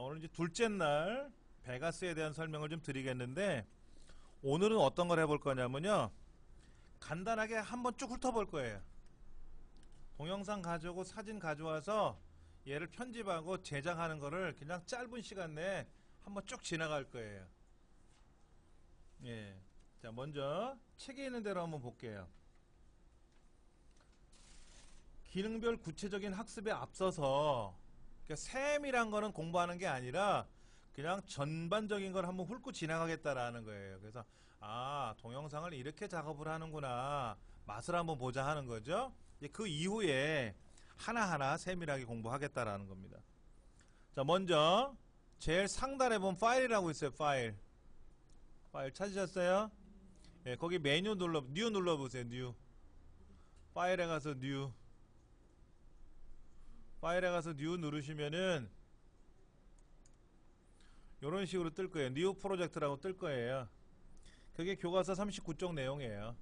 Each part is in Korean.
오늘 이제 둘째 날 베가스에 대한 설명을 좀 드리겠는데, 오늘은 어떤 걸 해볼 거냐면요, 간단하게 한번 쭉 훑어볼 거예요. 동영상 가져오고 사진 가져와서 얘를 편집하고 제작하는 거를 그냥 짧은 시간 내에 한번 쭉 지나갈 거예요. 예. 자, 먼저 책에 있는 대로 한번 볼게요. 기능별 구체적인 학습에 앞서서, 그러니까 셈이란 거는 공부하는 게 아니라 그냥 전반적인 걸 한번 훑고 지나가겠다라는 거예요. 그래서 동영상을 이렇게 작업을 하는구나, 맛을 한번 보자 하는 거죠. 그 이후에 하나하나 세밀하게 공부하겠다라는 겁니다. 자, 먼저 제일 상단에 보면 파일이라고 있어요. 파일 찾으셨어요? 예, 거기 메뉴 뉴 눌러보세요. 뉴. 파일에 가서 뉴. 파일에 가서 뉴 누르시면은 요런 식으로 뜰 거예요. 뉴 프로젝트라고 뜰 거예요. 그게 교과서 39쪽 내용이에요.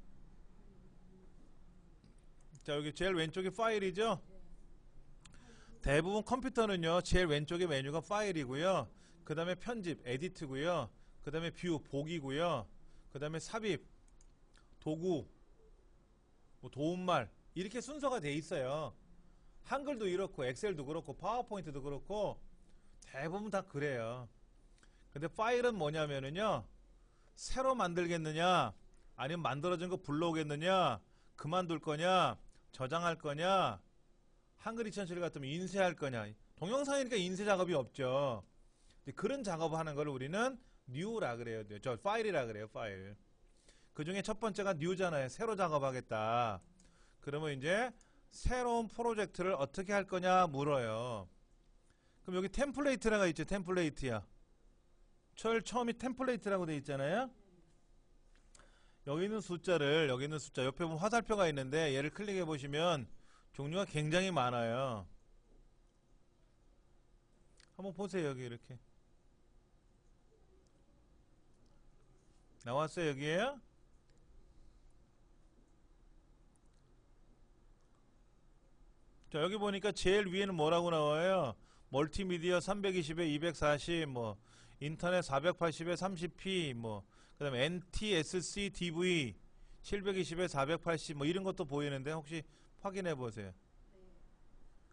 자, 여기 제일 왼쪽이 파일이죠? 대부분 컴퓨터는요, 제일 왼쪽에 메뉴가 파일이고요. 그 다음에 편집, 에디트고요. 그 다음에 뷰, 보기고요. 그 다음에 삽입, 도구, 뭐 도움말, 이렇게 순서가 돼 있어요. 한글도 이렇고 엑셀도 그렇고 파워포인트도 그렇고 대부분 다 그래요. 근데 파일은 뭐냐면은요, 새로 만들겠느냐, 아니면 만들어진 거 불러오겠느냐, 그만둘 거냐, 저장할 거냐, 한글 2007 같으면 인쇄할 거냐. 동영상이니까 인쇄 작업이 없죠. 그런 작업을 하는 걸 우리는 뉴라 그래요. 저 파일이라 그래요. 파일. 그 중에 첫 번째가 뉴잖아요. 새로 작업하겠다. 그러면 이제 새로운 프로젝트를 어떻게 할 거냐 물어요. 그럼 여기 템플레이트라가 있죠. 템플레이트야. 처음이 템플레이트라고 돼 있잖아요. 여기 있는 숫자, 옆에 보면 화살표가 있는데 얘를 클릭해 보시면 종류가 굉장히 많아요. 한번 보세요. 여기 이렇게 나왔어요. 여기에요. 자, 여기 보니까 제일 위에는 뭐라고 나와요? 멀티미디어 320에 240, 뭐 인터넷 480에 30p, 뭐 그다음에 NTSC DV 720에 480, 뭐 이런 것도 보이는데 혹시 확인해 보세요.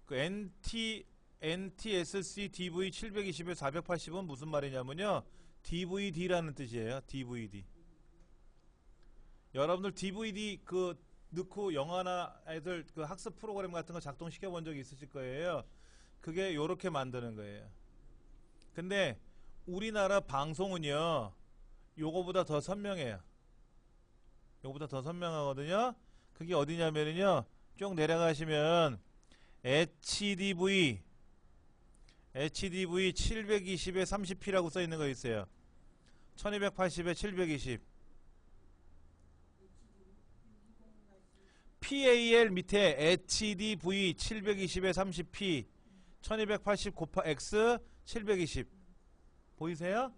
그 NTSC DV 720에 480은 무슨 말이냐면요, DVD라는 뜻이에요. DVD. 여러분들 DVD 그 넣고 영화나 애들 그 학습 프로그램 같은 거 작동시켜 본 적이 있으실 거예요. 그게 요렇게 만드는 거예요. 근데 우리나라 방송은요, 요거보다 더 선명해요. 요거보다 더 선명하거든요. 그게 어디냐면요, 쭉 내려가시면 HDV 720에 30p라고 써 있는 거 있어요. 1280에 720. PAL 밑에 HDV 720에 30p 1280 곱하 X 720 보이세요?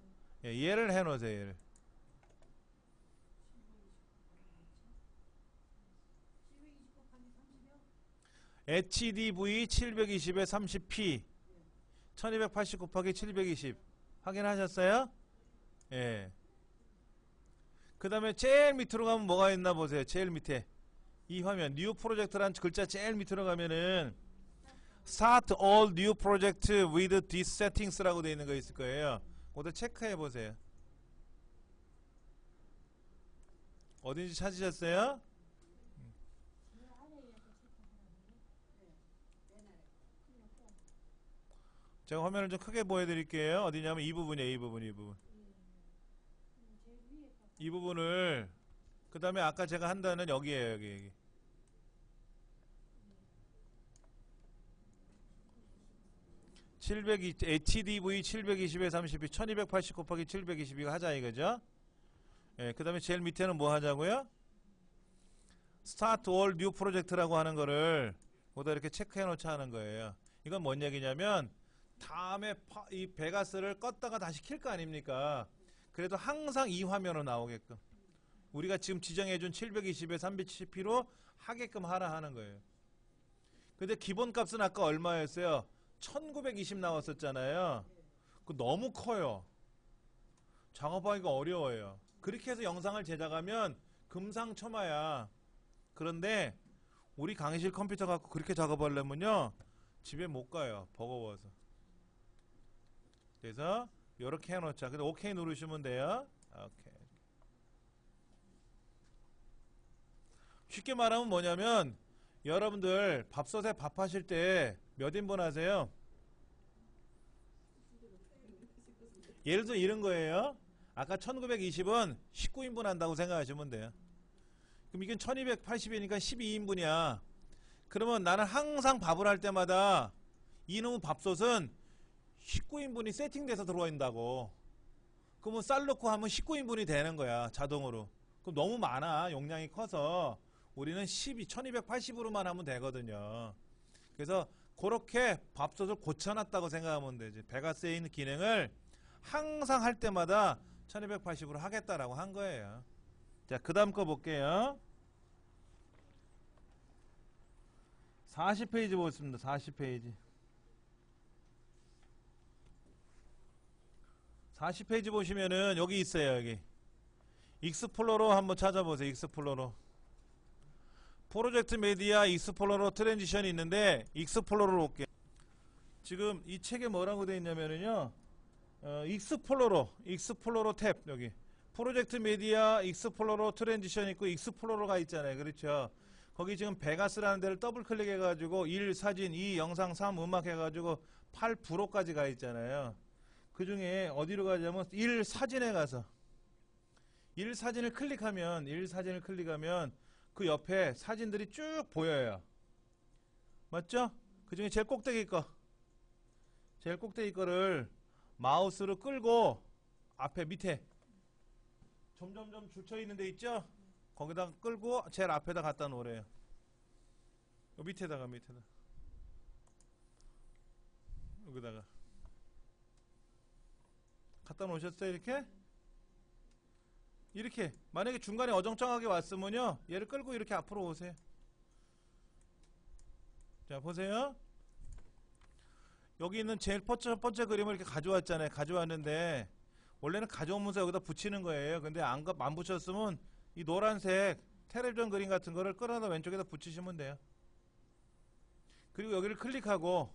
예, 얘를 해놓으세요. 얘를. HDV 720에 30p 1280 곱하기 720 확인하셨어요? 예. 그 다음에 제일 밑으로 가면 뭐가 있나 보세요. 제일 밑에 이 화면 뉴 프로젝트란 글자 제일 밑으로 가면은 Start all new project with these settings 라고 되어 있는 거 있을 거예요. 거기다 체크해 보세요. 어딘지 찾으셨어요? 제가 화면을 좀 크게 보여드릴게요. 어디냐면 이 부분이에요. 이 부분을 그 다음에 아까 제가 한다는 여기에요. 여기. HDV 720에 30p 1280 곱하기 720 이거 하자 이거죠. 예, 그 다음에 제일 밑에는 뭐 하자고요? Start all new project라고 하는 거를 거기다 이렇게 체크해 놓자 하는 거예요. 이건 뭔 얘기냐면 다음에 이 베가스를 껐다가 다시 킬 거 아닙니까? 그래도 항상 이 화면으로 나오게끔 우리가 지금 지정해준 720에 370p로 하게끔 하라 하는 거예요. 근데 기본값은 아까 얼마였어요? 1920 나왔었잖아요. 그 너무 커요. 작업하기가 어려워요. 그렇게 해서 영상을 제작하면 금상첨화야. 그런데 우리 강의실 컴퓨터 갖고 그렇게 작업하려면요 집에 못 가요. 버거워서. 그래서 이렇게 해놓자. 근데 OK 누르시면 돼요. 오케이. 쉽게 말하면 뭐냐면 여러분들 밥솥에 밥 하실 때 몇 인분 하세요? 예를 들어 이런 거예요. 아까 1920은 19인분 한다고 생각하시면 돼요. 그럼 이건 1280이니까 12인분이야. 그러면 나는 항상 밥을 할 때마다 이놈의 밥솥은 19인분이 세팅돼서 들어와 있다고. 그러면 쌀 넣고 하면 19인분이 되는 거야 자동으로. 그럼 너무 많아. 용량이 커서 우리는 1280으로만 하면 되거든요. 그래서 그렇게 밥솥을 고쳐놨다고 생각하면 되지. 배가스에 있는 기능을 항상 할 때마다 1280으로 하겠다라고 한 거예요. 자, 그 다음 거 볼게요. 40페이지 보겠습니다. 40페이지. 40페이지 보시면은 여기 있어요. 여기 익스플로러 한번 찾아보세요. 익스플로러. 프로젝트 메디아 익스플로러 트랜지션이 있는데 익스플로러로 올게요. 지금 이 책에 뭐라고 되어 있냐면요 익스플로러 탭 여기 프로젝트 메디아 익스플로러 트랜지션 있고 익스플로러가 있잖아요. 그렇죠. 거기 지금 베가스라는 데를 더블 클릭해 가지고 1 사진 2 영상 3 음악 해 가지고 8 프로까지 가 있잖아요. 그 중에 어디로 가냐면 1 사진에 가서 1 사진을 클릭하면 그 옆에 사진들이 쭉 보여요. 맞죠? 그 중에 제일 꼭대기 거를 마우스로 끌고 앞에 밑에 점점점 줄쳐 있는 데 있죠? 거기다가 끌고 제일 앞에다 갖다 놓으래요. 요 밑에다가 여기다가 갖다 놓으셨어요? 이렇게 만약에 중간에 어정쩡하게 왔으면요 얘를 끌고 이렇게 앞으로 오세요. 자 보세요. 여기 있는 제일 첫 번째 그림을 이렇게 가져왔잖아요. 가져왔는데 원래는 가져오면서 여기다 붙이는 거예요. 근데 안 붙였으면 이 노란색 텔레비전 그림 같은 거를 끌어다 왼쪽에다 붙이시면 돼요. 그리고 여기를 클릭하고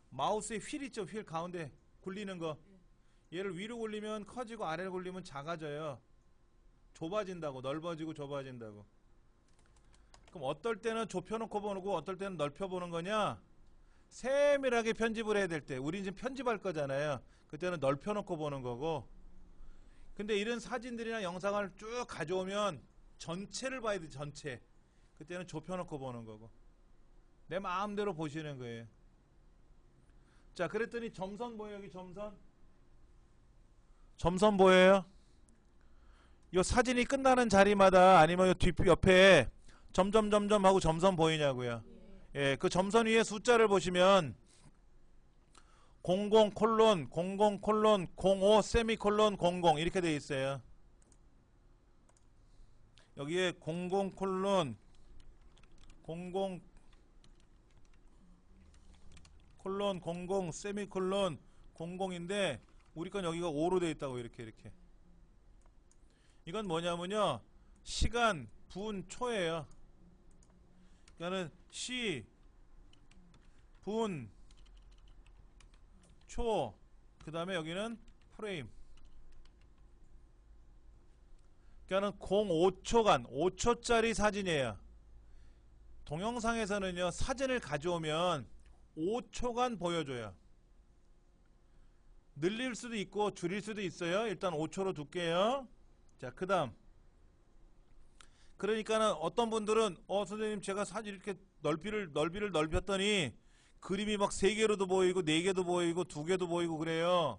마우스의 휠 있죠? 휠 가운데 굴리는 거 얘를 위로 굴리면 커지고 아래로 굴리면 작아져요. 좁아진다고. 넓어지고 좁아진다고. 그럼 어떨 때는 좁혀놓고 보고 어떨 때는 넓혀보는 거냐? 세밀하게 편집을 해야 될 때 우린 지금 편집할 거잖아요. 그때는 넓혀놓고 보는 거고. 근데 이런 사진들이나 영상을 쭉 가져오면 전체를 봐야 돼. 전체. 그때는 좁혀놓고 보는 거고. 내 마음대로 보시는 거예요. 자 그랬더니 점선 보여요. 여기 점선 보여요? 이 사진이 끝나는 자리마다 아니면 요 뒷 옆에 점점점점 하고 점선 보이냐고요. 예, 그 점선 위에 숫자를 보시면 00:00:05 세미콜론 00 이렇게 돼 있어요. 여기에 00:00 세미콜론 00인데 우리 건 여기가 5로 돼 있다고 이렇게. 이건 뭐냐면요. 시간, 분, 초예요. 그러니까는 시, 분, 초, 그 다음에 여기는 프레임. 그러니까는 05초간 5초짜리 사진이에요. 동영상에서는요 사진을 가져오면 5초간 보여줘요. 늘릴 수도 있고 줄일 수도 있어요. 일단 5초로 둘게요. 자, 그 다음 그러니까는 어떤 분들은 선생님 제가 사진 이렇게 넓이를 넓혔더니 그림이 막 3개로도 보이고 4개도 보이고 2개도 보이고 그래요.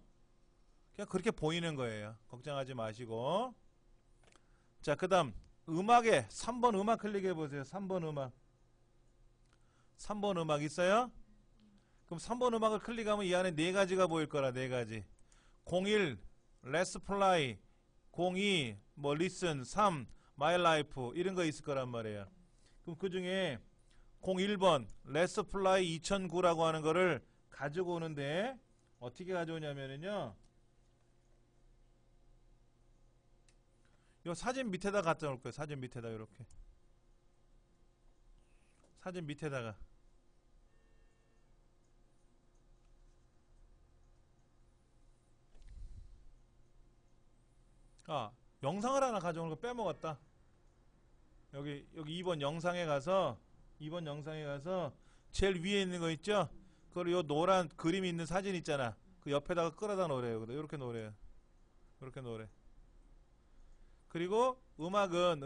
그냥 그렇게 보이는 거예요. 걱정하지 마시고. 자, 그 다음 음악에 3번 음악 클릭해 보세요. 3번 음악 있어요? 그럼 3번 음악을 클릭하면 이 안에 4가지가 보일 거라. 4가지 01 Let's Play 02 뭐 Listen 3 My Life 이런 거 있을 거란 말이에요. 그럼 그 중에 01번 Let's Play 2009라고 하는 거를 가지고 오는데 어떻게 가져오냐면은요, 요 사진 밑에다 갖다 놓을 거예요. 사진 밑에다 이렇게. 사진 밑에다가. 아, 영상을 하나 가져오는 거 빼먹었다. 여기 2번 영상에 가서 2번 영상에 가서 제일 위에 있는 거 있죠? 그걸 요 노란 그림이 있는 사진 있잖아. 그 옆에다가 끌어다 놓으래요. 이렇게 놓으래요. 이렇게 놓으래. 그리고 음악은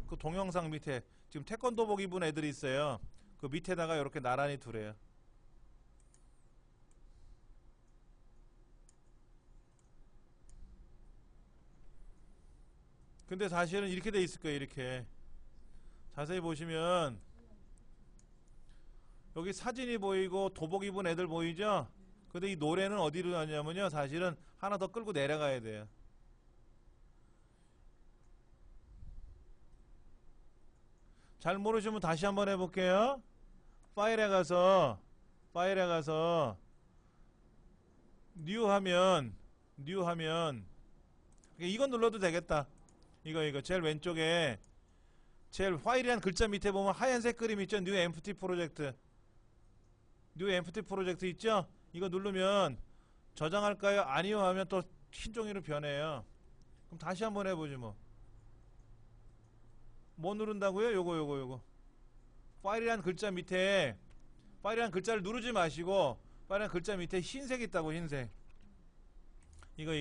그 동영상 밑에 지금 태권도복 입은 애들이 있어요. 그 밑에다가 이렇게 나란히 두래요. 근데 사실은 이렇게 돼 있을 거예요. 이렇게 자세히 보시면 여기 사진이 보이고 도복 입은 애들 보이죠? 근데 이 노래는 어디로 가냐면요, 사실은 하나 더 끌고 내려가야 돼요. 잘 모르시면 다시 한번 해볼게요. 파일에 가서 뉴 하면 이건 눌러도 되겠다. 이거 제일 왼쪽에 제일 파일이란 글자 밑에 보면 하얀색 그림 있죠? 뉴 엠프티 프로젝트. 뉴 엠프티 프로젝트 있죠? 이거 누르면 저장할까요? 아니요 하면 또 흰 종이로 변해요. 그럼 다시 한번 해보지 뭐. 뭐 누른다고요? 요거. 파일이란 글자 밑에, 파일이란 글자를 누르지 마시고 파일이란 글자 밑에 흰색 있다고. 흰색. 이거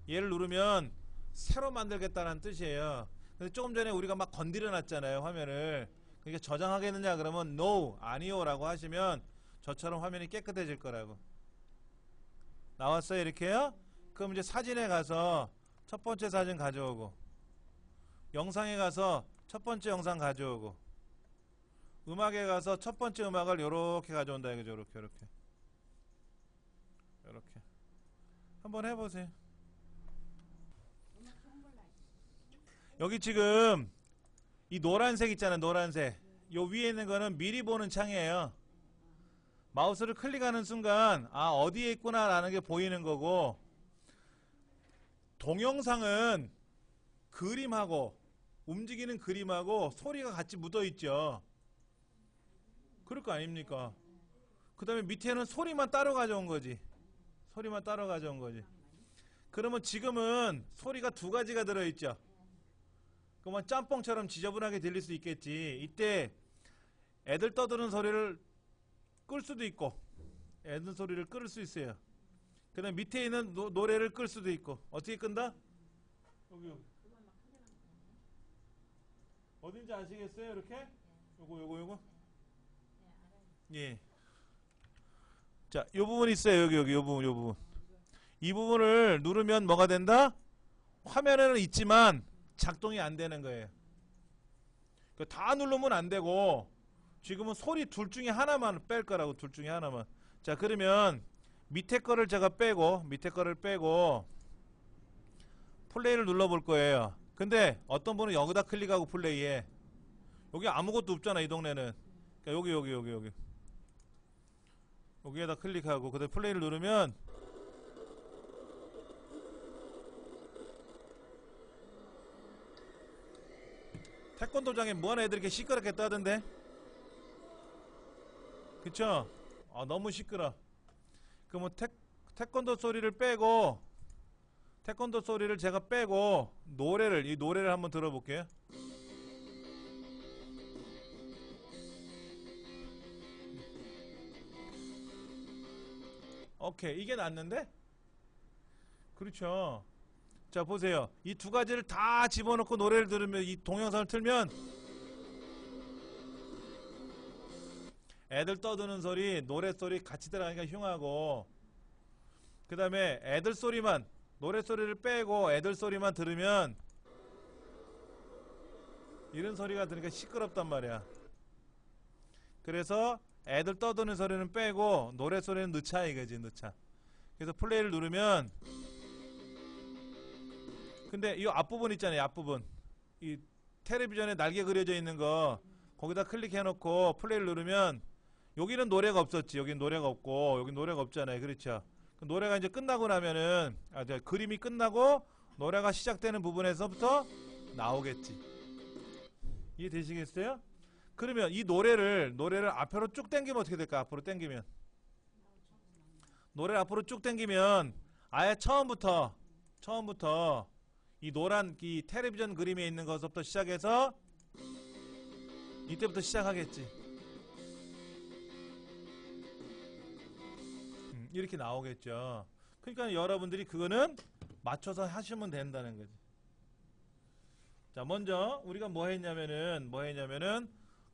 얘를 누르면 새로 만들겠다는 뜻이에요. 근데 조금 전에 우리가 막 건드려 놨잖아요, 화면을. 그러니까 저장하겠느냐 그러면 no, 아니요 라고 하시면 저처럼 화면이 깨끗해질 거라고. 나왔어요? 이렇게요? 그럼 이제 사진에 가서 첫 번째 사진 가져오고, 영상에 가서 첫 번째 영상 가져오고, 음악에 가서 첫 번째 음악을 요렇게 가져온다 이거죠. 요렇게 한번 해보세요. 여기 지금 이 노란색 있잖아요. 노란색. 요 위에 있는 거는 미리 보는 창이에요. 마우스를 클릭하는 순간 어디에 있구나 라는 게 보이는 거고, 동영상은 그림하고 움직이는 그림하고 소리가 같이 묻어 있죠. 그럴 거 아닙니까? 그 다음에 밑에는 소리만 따로 가져온 거지. 그러면 지금은 소리가 두 가지가 들어있죠. 그러면 짬뽕처럼 지저분하게 들릴 수 있겠지. 이때 애들 떠드는 소리를 끌 수도 있고, 애들 소리를 끌 수 있어요. 그 다음에 밑에 있는 노래를 끌 수도 있고. 어떻게 끈다? 여기 어딘지 아시겠어요? 이렇게? 요거 예. 자, 요 부분 있어요. 여기 요 부분. 이 부분을 누르면 뭐가 된다? 화면에는 있지만 작동이 안 되는 거예요. 그러니까 다 누르면 안 되고, 지금은 소리 둘 중에 하나만 뺄 거라고. 둘 중에 하나만. 자, 그러면 밑에 거를 제가 빼고 플레이를 눌러볼 거예요. 근데 어떤 분은 여기다 클릭하고 플레이해. 여기 아무것도 없잖아, 이 동네는. 그러니까 여기 여기에다 클릭하고 그다음에 플레이를 누르면 태권도장에 뭐하는 애들이 이렇게 시끄럽게 떠던데? 그쵸? 너무 시끄러. 그럼 태권도 소리를 빼고, 태권도 소리를 제가 빼고 이 노래를 한번 들어볼게요. 오케이, 이게 낫는데? 그렇죠. 자, 보세요. 이 두 가지를 다 집어넣고 노래를 들으면, 이 동영상을 틀면 애들 떠드는 소리, 노래 소리 같이 들어가니까 흉하고, 그 다음에 애들 소리만, 노래 소리를 빼고 애들 소리만 들으면 이런 소리가 들으니까 시끄럽단 말이야. 그래서 애들 떠드는 소리는 빼고 노래 소리는 넣자 이거지. 넣자. 그래서 플레이를 누르면, 근데 이 앞부분 있잖아요. 앞부분, 이 텔레비전에 날개 그려져 있는 거 거기다 클릭해 놓고 플레이를 누르면 여기는 노래가 없었지. 여긴 노래가 없고 여긴 노래가 없잖아요. 그렇죠? 그 노래가 이제 끝나고 나면은 그림이 끝나고 노래가 시작되는 부분에서부터 나오겠지. 이해되시겠어요? 그러면 이 노래를 앞으로 쭉 당기면 어떻게 될까? 앞으로 당기면 노래를 앞으로 쭉 당기면 아예 처음부터 이 노란 이 텔레비전 그림에 있는 것부터 시작해서 이때부터 시작하겠지. 이렇게 나오겠죠. 그러니까 여러분들이 그거는 맞춰서 하시면 된다는 거지. 자, 먼저 우리가 뭐 했냐면은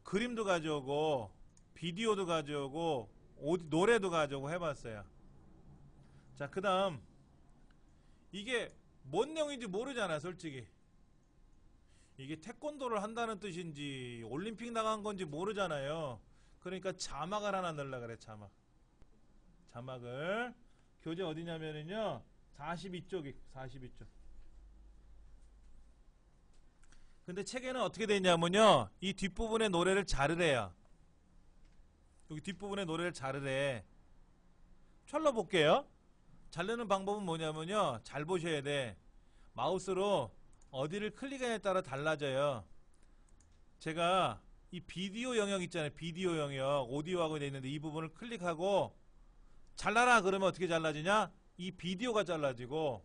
그림도 가져오고 비디오도 가져오고 노래도 가져오고 해봤어요. 자, 그 다음 이게 뭔 내용인지 모르잖아. 솔직히 이게 태권도를 한다는 뜻인지 올림픽 나간 건지 모르잖아요. 그러니까 자막을 하나 넣으려고 그래. 자막을 교재 어디냐면은요 42쪽이 42쪽. 근데 책에는 어떻게 돼 있냐면요 이 뒷부분에 노래를 자르래요. 여기 뒷부분에 노래를 자르래. 철로 볼게요. 자르는 방법은 뭐냐면요 잘 보셔야 돼. 마우스로 어디를 클릭하냐에 따라 달라져요. 제가 이 비디오 영역 있잖아요. 비디오 영역 오디오하고 돼 있는데 이 부분을 클릭하고 잘라라 그러면 어떻게 잘라지냐? 이 비디오가 잘라지고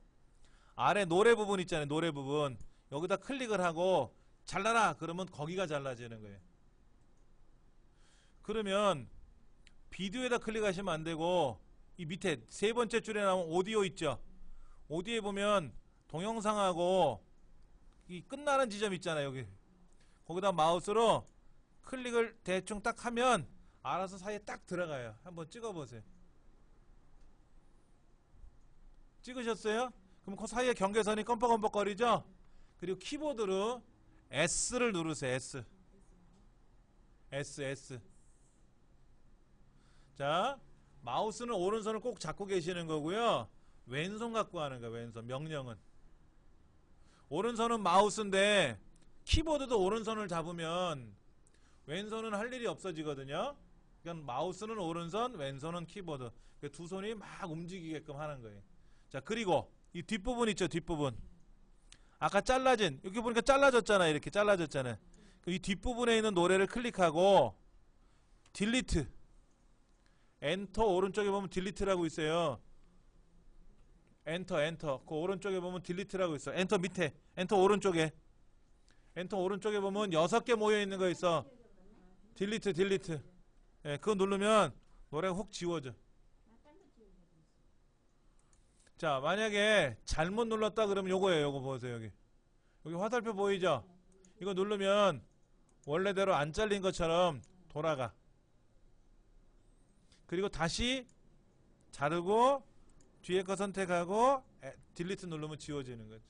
아래 노래 부분 있잖아요. 노래 부분 여기다 클릭을 하고 잘라라 그러면 거기가 잘라지는 거예요. 그러면 비디오에다 클릭하시면 안 되고 이 밑에 세 번째 줄에 나온 오디오 있죠. 오디오에 보면 동영상하고 이 끝나는 지점 있잖아요. 여기 거기다 마우스로 클릭을 대충 딱 하면 알아서 사이에 딱 들어가요. 한번 찍어보세요. 찍으셨어요? 그럼 그 사이에 경계선이 껌뻑껌뻑거리죠? 그리고 키보드로 S를 누르세요. S. 자, 마우스는 오른손을 꼭 잡고 계시는 거고요. 왼손 갖고 하는 거예요. 왼손. 명령은. 오른손은 마우스인데 키보드도 오른손을 잡으면 왼손은 할 일이 없어지거든요. 그러니까 마우스는 오른손, 왼손은 키보드. 두 손이 막 움직이게끔 하는 거예요. 자, 그리고 이 뒷부분 있죠. 뒷부분. 아까 잘라진 여기 보니까 잘라졌잖아요. 이렇게 잘라졌잖아요. 이 뒷부분에 있는 노래를 클릭하고 딜리트 엔터 오른쪽에 보면 딜리트라고 있어요. 엔터 그 오른쪽에 보면 딜리트라고 있어. 엔터 밑에 엔터 오른쪽에 보면 6개 모여있는 거 있어. 딜리트 예, 그거 누르면 노래가 훅 지워져. 자, 만약에 잘못 눌렀다 그러면 요거예요. 요거 보세요. 여기 화살표 보이죠? 이거 누르면 원래대로 안 잘린 것처럼 돌아가. 그리고 다시 자르고 뒤에 거 선택하고 딜리트 누르면 지워지는 거지.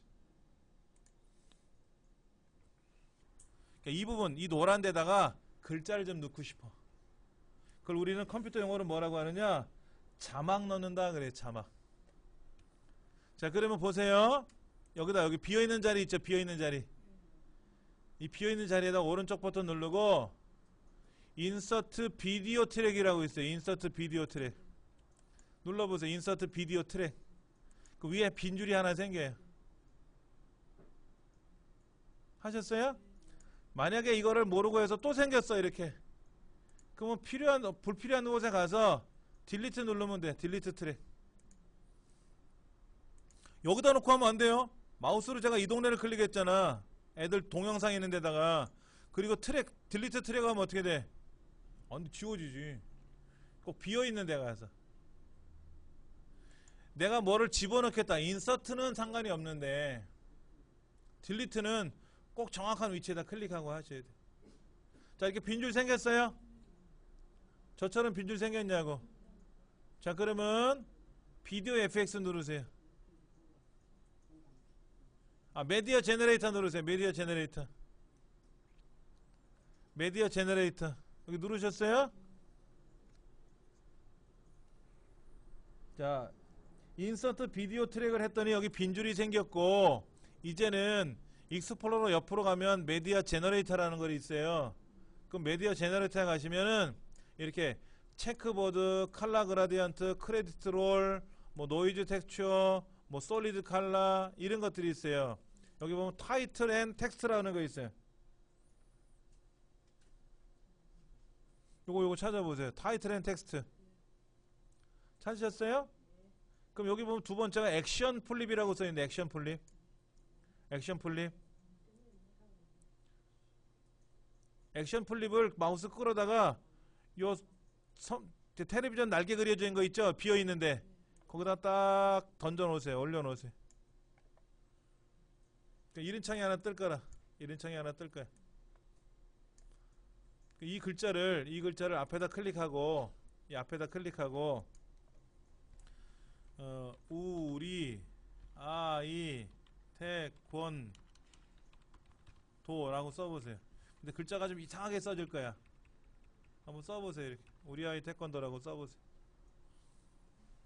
그러니까 이 부분, 이 노란 데다가 글자를 좀 넣고 싶어. 그걸 우리는 컴퓨터 용어로 뭐라고 하느냐? 자막 넣는다 그래. 자막. 자, 그러면 보세요. 여기 비어있는 자리 있죠. 비어있는 자리. 이 비어있는 자리에다 오른쪽 버튼 누르고 인서트 비디오 트랙이라고 있어요. 인서트 비디오 트랙. 눌러보세요. 인서트 비디오 트랙. 그 위에 빈 줄이 하나 생겨요. 하셨어요? 만약에 이거를 모르고 해서 또 생겼어. 이렇게. 그러면 불필요한 곳에 가서 딜리트 누르면 돼. 딜리트 트랙. 여기다 놓고 하면 안 돼요. 마우스로 제가 이 동네를 클릭했잖아. 애들 동영상 있는 데다가. 그리고 딜리트 트랙 하면 어떻게 돼? 안 지워지지. 꼭 비어있는 데 가서. 내가 뭐를 집어넣겠다. 인서트는 상관이 없는데 딜리트는 꼭 정확한 위치에다 클릭하고 하셔야 돼. 자, 이렇게 빈줄 생겼어요? 저처럼 빈줄 생겼냐고. 자, 그러면 비디오 FX 누르세요. 메디어 제너레이터 누르세요. 메디어 제너레이터. 여기 누르셨어요? 자, 인서트 비디오 트랙을 했더니 여기 빈줄이 생겼고, 이제는 익스플로러 옆으로 가면 메디어 제너레이터라는 거 있어요. 그럼 메디어 제너레이터에 가시면은 이렇게 체크보드, 칼라 그라디언트, 크레디트 롤, 뭐 노이즈 텍스처, 뭐 솔리드 칼라 이런 것들이 있어요. 여기 보면 타이틀 앤 텍스트라는 거 있어요. 요거 찾아보세요. 타이틀 앤 텍스트 찾으셨어요? 그럼 여기 보면 두 번째가 액션 플립이라고 써있는데 액션 플립, 액션 플립, 액션 플립을 마우스 끌어다가 요 텔레비전 날개 그려져 있는 거 있죠? 비어 있는데 거기다 딱 던져 놓으세요. 올려 놓으세요. 이런 창이 하나 뜰 거라. 이런 창이 하나 뜰 거야. 이 글자를 앞에다 클릭하고, 이 앞에다 클릭하고, 우리 아이 태권도라고 써보세요. 근데 글자가 좀 이상하게 써질 거야. 한번 써보세요. 이렇게 우리 아이 태권도라고 써보세요.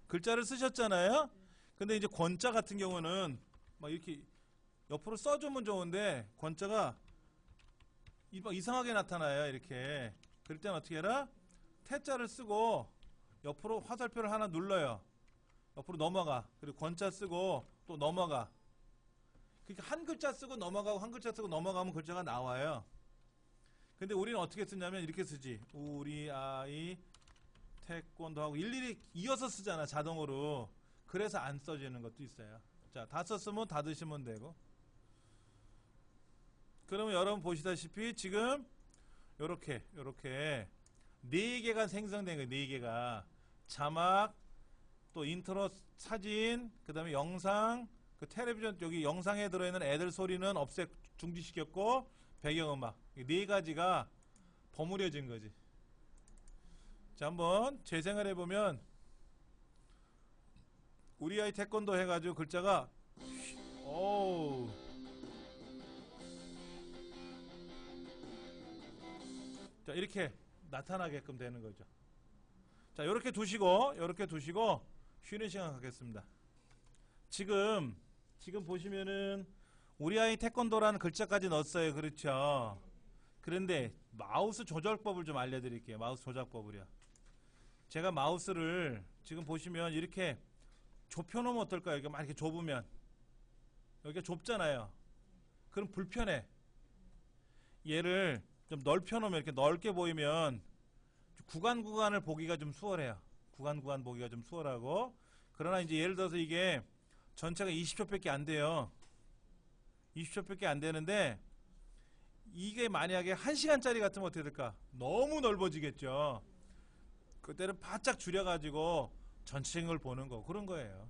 글자를 쓰셨잖아요. 근데 이제 권자 같은 경우는 막 이렇게 옆으로 써주면 좋은데 권자가 이상하게 나타나요. 이렇게. 그럴 때는 어떻게 해라? 태자를 쓰고 옆으로 화살표를 하나 눌러요. 옆으로 넘어가. 그리고 권자 쓰고 또 넘어가. 그러니까 한 글자 쓰고 넘어가고 한 글자 쓰고 넘어가면 글자가 나와요. 근데 우리는 어떻게 쓰냐면 이렇게 쓰지. 우리 아이 태권도 하고 일일이 이어서 쓰잖아. 자동으로. 그래서 안 써지는 것도 있어요. 자, 다 썼으면 닫으시면 되고. 그러면 여러분 보시다시피 지금 요렇게 4개가 생성된 거예요. 4개가 자막, 또 인트로 사진, 그 다음에 영상, 그 텔레비전 여기 영상에 들어있는 애들 소리는 중지시켰고 배경음악 4가지가 버무려진 거지. 자, 한번 재생을 해보면 우리 아이 태권도 해가지고 글자가 오우 자, 이렇게 나타나게끔 되는 거죠. 자, 요렇게 두시고 쉬는 시간 갖겠습니다. 지금 보시면은 우리 아이 태권도라는 글자까지 넣었어요. 그렇죠? 그런데 마우스 조작법을 좀 알려드릴게요. 마우스 조작법을요. 제가 마우스를 지금 보시면 이렇게 좁혀놓으면 어떨까요? 이렇게 막 이렇게 좁으면 여기가 좁잖아요. 그럼 불편해. 얘를 좀 넓혀놓으면 이렇게 넓게 보이면 구간을 보기가 좀 수월해요. 구간 보기가 좀 수월하고. 그러나 이제 예를 들어서 이게 전체가 20초밖에 안 돼요. 20초밖에 안 되는데 이게 만약에 1시간짜리 같으면 어떻게 될까? 너무 넓어지겠죠. 그때는 바짝 줄여가지고 전체적인 걸 보는 거 그런 거예요.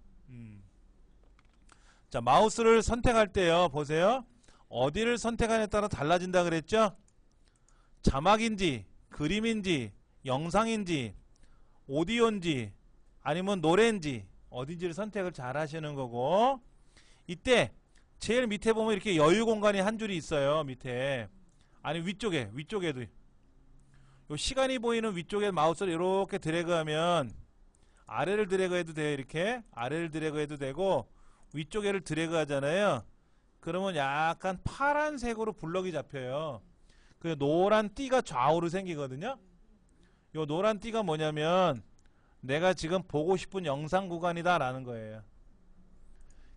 자, 마우스를 선택할 때요. 보세요. 어디를 선택하냐에 따라 달라진다 그랬죠? 자막인지 그림인지 영상인지 오디오인지 아니면 노래인지 어딘지를 선택을 잘 하시는 거고, 이때 제일 밑에 보면 이렇게 여유 공간이 한 줄이 있어요. 밑에. 아니 위쪽에도 요 시간이 보이는 위쪽에 마우스를 이렇게 드래그하면 아래를 드래그해도 돼요. 이렇게 아래를 드래그해도 되고 위쪽에를 드래그하잖아요. 그러면 약간 파란색으로 블럭이 잡혀요. 그 노란 띠가 좌우로 생기거든요. 요 노란 띠가 뭐냐면 내가 지금 보고 싶은 영상 구간이다 라는 거예요.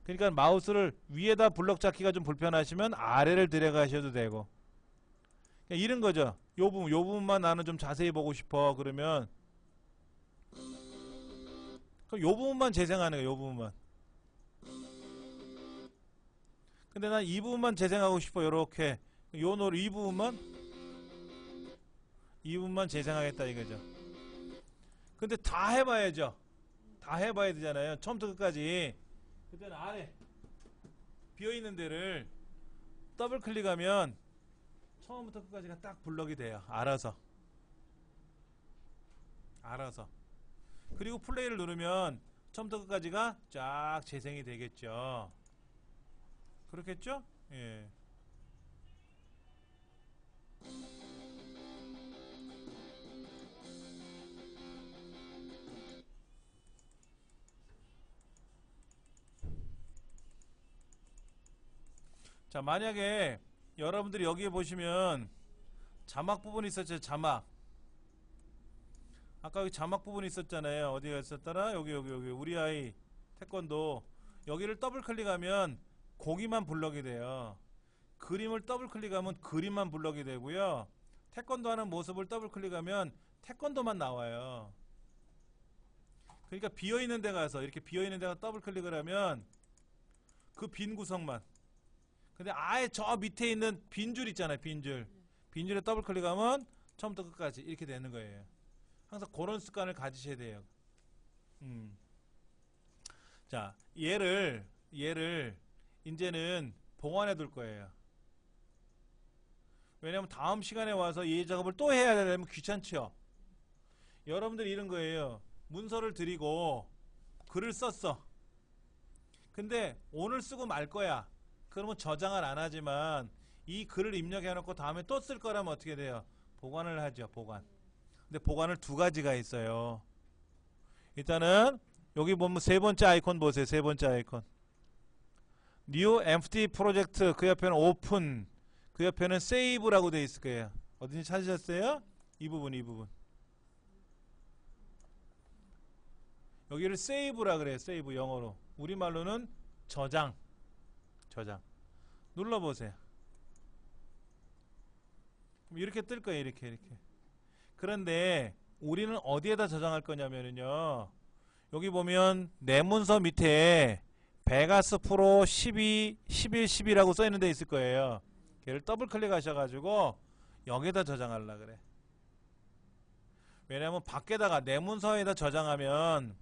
그러니까 마우스를 위에다 블럭 잡기가 좀 불편하시면 아래를 드래그 하셔도 되고, 이런 거죠. 요 부분만 나는 좀 자세히 보고 싶어 그러면 그럼 요 부분만 재생하는 거예요. 요 부분만. 근데 난 이 부분만 재생하고 싶어. 요렇게 이 부분만 재생하겠다 이거죠. 근데 다 해봐야죠. 다 해봐야 되잖아요. 처음부터 끝까지. 그때는 아래 비어있는 데를 더블 클릭하면 처음부터 끝까지가 딱 블럭이 돼요. 알아서. 그리고 플레이를 누르면 처음부터 끝까지가 쫙 재생이 되겠죠. 그렇겠죠? 예. 자, 만약에 여러분들이 여기에 보시면 자막 부분이 있었죠. 자막. 아까 여기 자막 부분 있었잖아요. 어디가 있었더라? 여기 우리 아이 태권도. 여기를 더블 클릭하면 고기만 블럭이 돼요. 그림을 더블 클릭하면 그림만 블럭이 되고요. 태권도 하는 모습을 더블 클릭하면 태권도만 나와요. 그러니까 비어있는 데 가서 이렇게 비어있는 데가 더블 클릭을 하면 그 빈 구석만. 근데 아예 저 밑에 있는 빈줄 있잖아요. 빈줄에 더블 클릭하면 처음부터 끝까지 이렇게 되는 거예요. 항상 그런 습관을 가지셔야 돼요. 자, 얘를 이제는 보관해 둘 거예요. 왜냐면 다음 시간에 와서 이 작업을 또 해야 되려면 귀찮죠. 여러분들이 이런 거예요. 문서를 드리고 글을 썼어. 근데 오늘 쓰고 말 거야. 그러면 저장을 안 하지만 이 글을 입력해 놓고 다음에 또 쓸 거라면 어떻게 돼요? 보관을 하죠. 보관. 근데 보관을 두 가지가 있어요. 일단은 여기 보면 세 번째 아이콘 보세요. 세 번째 아이콘. New Empty Project. 그 옆에는 Open. 그 옆에는 Save라고 되어 있을 거예요. 어딘지 찾으셨어요? 이 부분. 여기를 Save라 그래요. Save 영어로. 우리말로는 저장. 눌러보세요. 이렇게 뜰 거예요. 이렇게. 그런데 우리는 어디에다 저장할 거냐면요. 여기 보면 내 문서 밑에 베가스 프로 12, 11, 12라고 써있는 데 있을 거예요. 걔를 더블 클릭하셔가지고 여기에다 저장하려 그래. 왜냐면 밖에다가 내 문서에다 저장하면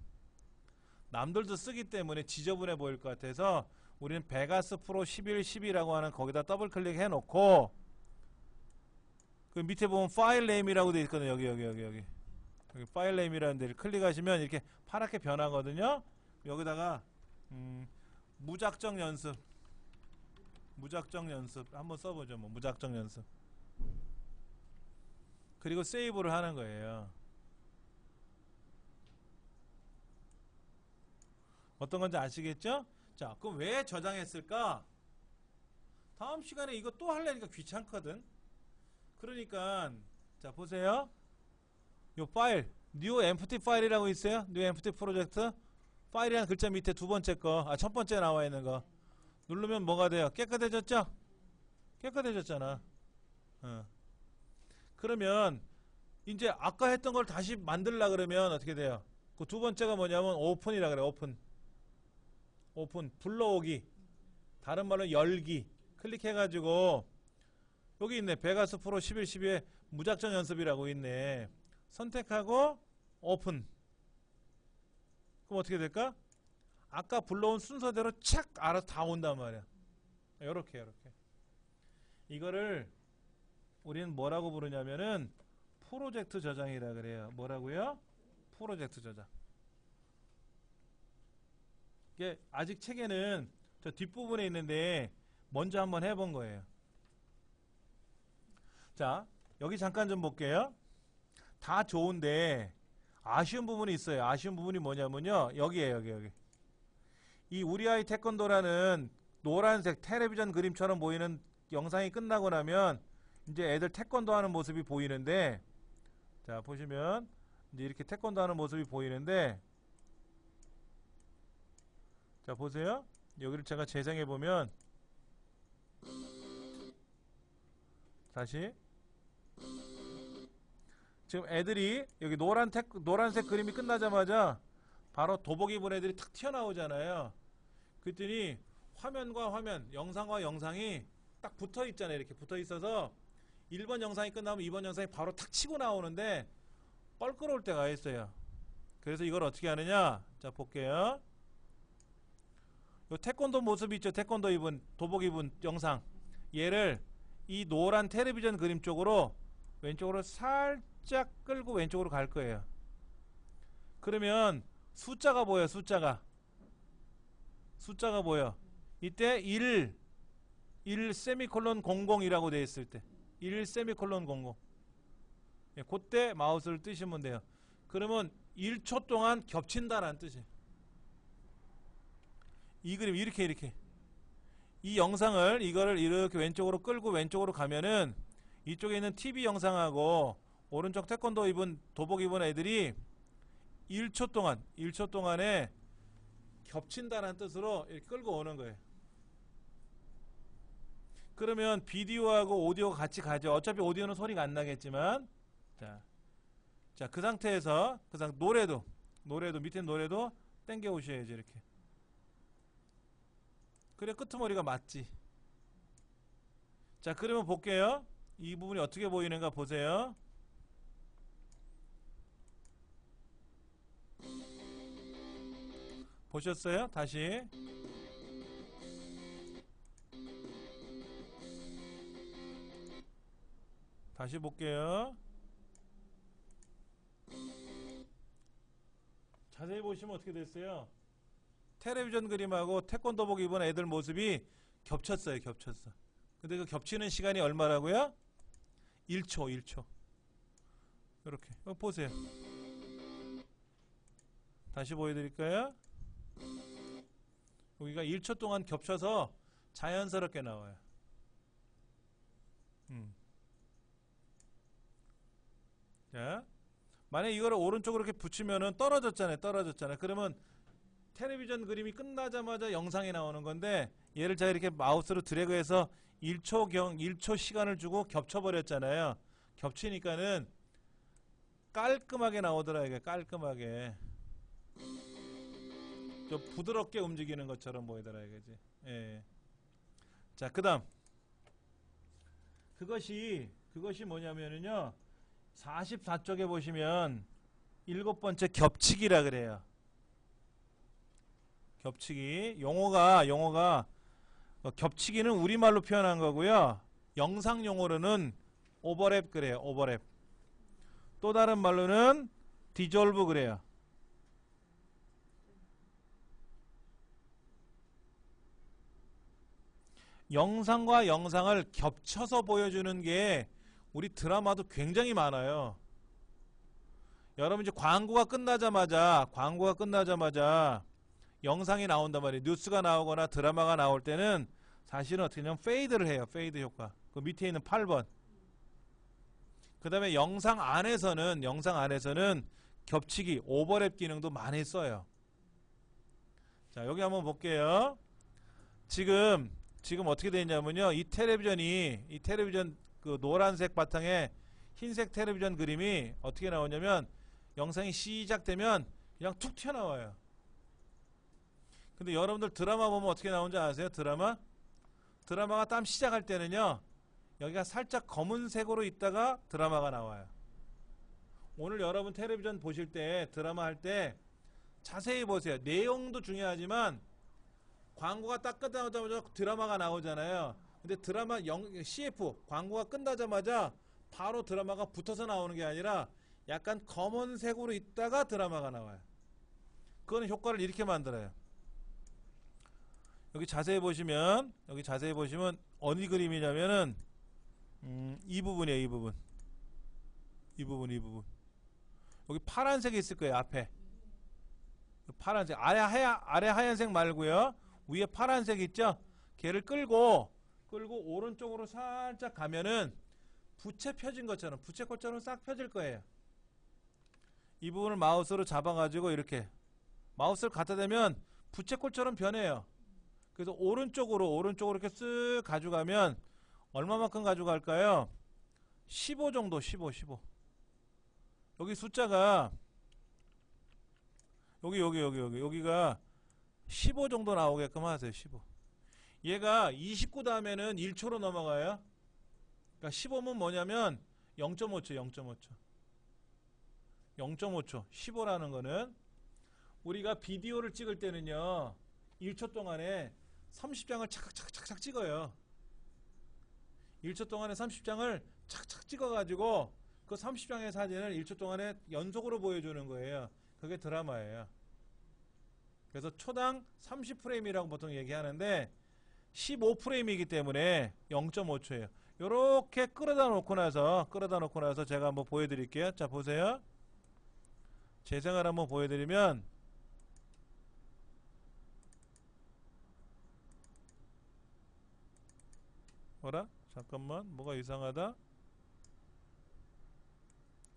남들도 쓰기 때문에 지저분해 보일 것 같아서 우리는 베가스 프로 11, 12라고 하는 거기다 더블 클릭해 놓고 그 밑에 보면 파일 네임이라고 되어 있거든요. 여기 파일 네임이라는 데를 클릭하시면 이렇게 파랗게 변하거든요. 여기다가 무작정 연습 한번 써보죠. 무작정 연습. 그리고 세이브를 하는 거예요. 어떤 건지 아시겠죠? 자, 그럼 왜 저장했을까? 다음 시간에 이거 또 하려니까 귀찮거든. 그러니까 자 보세요. 요 파일 New Empty 파일이라고 있어요. New Empty Project. 파일이라는 글자 밑에 두 번째 거, 첫 번째 나와 있는 거 누르면 뭐가 돼요? 깨끗해졌죠? 깨끗해졌잖아. 그러면 이제 아까 했던 걸 다시 만들려 그러면 어떻게 돼요? 그 두 번째가 뭐냐면 오픈이라 그래. 오픈 불러오기, 다른 말로 열기. 클릭해가지고 여기 있네. 베가스 프로 11, 12에 무작정 연습이라고 있네. 선택하고 오픈. 그럼 어떻게 될까? 아까 불러온 순서대로 착 알아서 다 온단 말이야. 요렇게. 이거를 우리는 뭐라고 부르냐면은 프로젝트 저장이라 그래요. 뭐라고요? 프로젝트 저장. 이게 아직 책에는 저 뒷부분에 있는데 먼저 한번 해본 거예요. 자, 여기 잠깐 좀 볼게요. 다 좋은데 아쉬운 부분이 있어요. 아쉬운 부분이 뭐냐면요. 여기에요. 이 우리 아이 태권도라는 노란색 텔레비전 그림처럼 보이는 영상이 끝나고 나면 이제 애들 태권도 하는 모습이 보이는데, 자 보시면 이제 이렇게 태권도 하는 모습이 보이는데, 자 보세요. 여기를 제가 재생해 보면 다시 지금 애들이 여기 노란색 그림이 끝나자마자 바로 도복 입은 애들이 탁 튀어나오잖아요. 그랬더니 화면과 화면, 영상과 영상이 딱 붙어 있잖아요. 이렇게 붙어 있어서 1번 영상이 끝나면 2번 영상이 바로 탁 치고 나오는데 껄끄러울 때가 있어요. 그래서 이걸 어떻게 하느냐? 자 볼게요. 요 태권도 모습 있죠? 태권도 입은, 도복 입은 영상. 얘를 이 노란 텔레비전 그림 쪽으로 왼쪽으로 살짝 끌고 왼쪽으로 갈 거예요. 그러면 숫자가 보여. 숫자가 보여. 이때 1 세미콜론 00이라고 되어 있을 때 1 세미콜론 00. 예, 그때 마우스를 뜨시면 돼요. 그러면 1초 동안 겹친다라는 뜻이에요. 이 그림 이렇게 이 영상을 이거를 이렇게 왼쪽으로 끌고 왼쪽으로 가면은 이쪽에 있는 TV 영상하고 오른쪽 태권도 입은 도복 입은 애들이 1초 동안에 겹친다는 뜻으로 이렇게 끌고 오는 거예요. 그러면 비디오하고 오디오가 같이 가죠. 어차피 오디오는 소리가 안 나겠지만, 자, 그 상태에서 노래도 밑에 노래도 당겨 오셔야지 이렇게. 그래 끄트머리가 맞지. 자, 그러면 볼게요. 이 부분이 어떻게 보이는가 보세요. 보셨어요? 다시. 다시 볼게요. 자세히 보시면 어떻게 됐어요? 텔레비전 그림하고 태권도복 입은 애들 모습이 겹쳤어요. 근데 그 겹치는 시간이 얼마라고요? 1초. 이렇게 보세요. 다시 보여드릴까요? 여기가 1초 동안 겹쳐서 자연스럽게 나와요. 자, 만약에 이거를 오른쪽으로 이렇게 붙이면은 떨어졌잖아요. 그러면 텔레비전 그림이 끝나자마자 영상이 나오는 건데, 얘를 제가 이렇게 마우스로 드래그해서 1초 시간을 주고 겹쳐버렸잖아요. 겹치니까는 깔끔하게 나오더라. 이게 깔끔하게 좀 부드럽게 움직이는 것처럼 보이더라 이거지. 예. 자, 그다음 그것이 뭐냐면은요, 44쪽에 보시면 7번째 겹치기라 그래요. 겹치기 용어가 겹치기는 우리말로 표현한 거고요. 영상 용어로는 오버랩 그래요. 오버랩. 또 다른 말로는 디졸브 그래요. 영상과 영상을 겹쳐서 보여주는 게 우리 드라마도 굉장히 많아요. 여러분 이제 광고가 끝나자마자 영상이 나온단 말이에요. 뉴스가 나오거나 드라마가 나올 때는 사실은 어떻게 하냐면 페이드를 해요. 페이드 효과. 그 밑에 있는 8번. 그 다음에 영상 안에서는 겹치기, 오버랩 기능도 많이 써요. 자, 여기 한번 볼게요. 지금 어떻게 되어 있냐면요, 이 텔레비전 그 노란색 바탕에 흰색 텔레비전 그림이 어떻게 나오냐면, 영상이 시작되면 그냥 툭 튀어나와요. 근데 여러분들 드라마 보면 어떻게 나오는지 아세요? 드라마가 딱 시작할 때는요, 여기가 살짝 검은색으로 있다가 드라마가 나와요. 오늘 여러분 텔레비전 보실 때, 드라마 할 때 자세히 보세요. 내용도 중요하지만 광고가 딱 끝나자마자 드라마가 나오잖아요. 근데 드라마 CF 광고가 끝나자마자 바로 드라마가 붙어서 나오는 게 아니라 약간 검은색으로 있다가 드라마가 나와요. 그거는 효과를 이렇게 만들어요. 여기 자세히 보시면 어느 그림이냐면은 이 부분이에요. 이 부분. 여기 파란색이 있을 거예요. 앞에 파란색, 아래 하얀색 말고요, 위에 파란색 있죠? 걔를 끌고 오른쪽으로 살짝 가면은 부채 펴진 것처럼, 부채꼴처럼 싹 펴질 거예요. 이 부분을 마우스로 잡아가지고 이렇게 마우스를 갖다 대면 부채꼴처럼 변해요. 그래서 오른쪽으로 이렇게 쓱 가져가면 얼마만큼 가져갈까요? 15 정도. 15. 여기 숫자가 여기가 15 정도 나오게끔 하세요. 15. 얘가 29 다음에는 1초로 넘어가요. 그러니까 15면 뭐냐면 0.5초. 15라는 거는 우리가 비디오를 찍을 때는요, 1초 동안에 30장을 착착 찍어요. 1초 동안에 30장을 착착 찍어가지고 그 30장의 사진을 1초 동안에 연속으로 보여주는 거예요. 그게 드라마예요. 그래서 초당 30프레임이라고 보통 얘기하는데 15프레임이기 때문에 0.5초예요. 요렇게 끌어다 놓고 나서 제가 한번 보여드릴게요. 자, 보세요. 재생을 한번 보여드리면, 뭐라? 잠깐만, 뭐가 이상하다.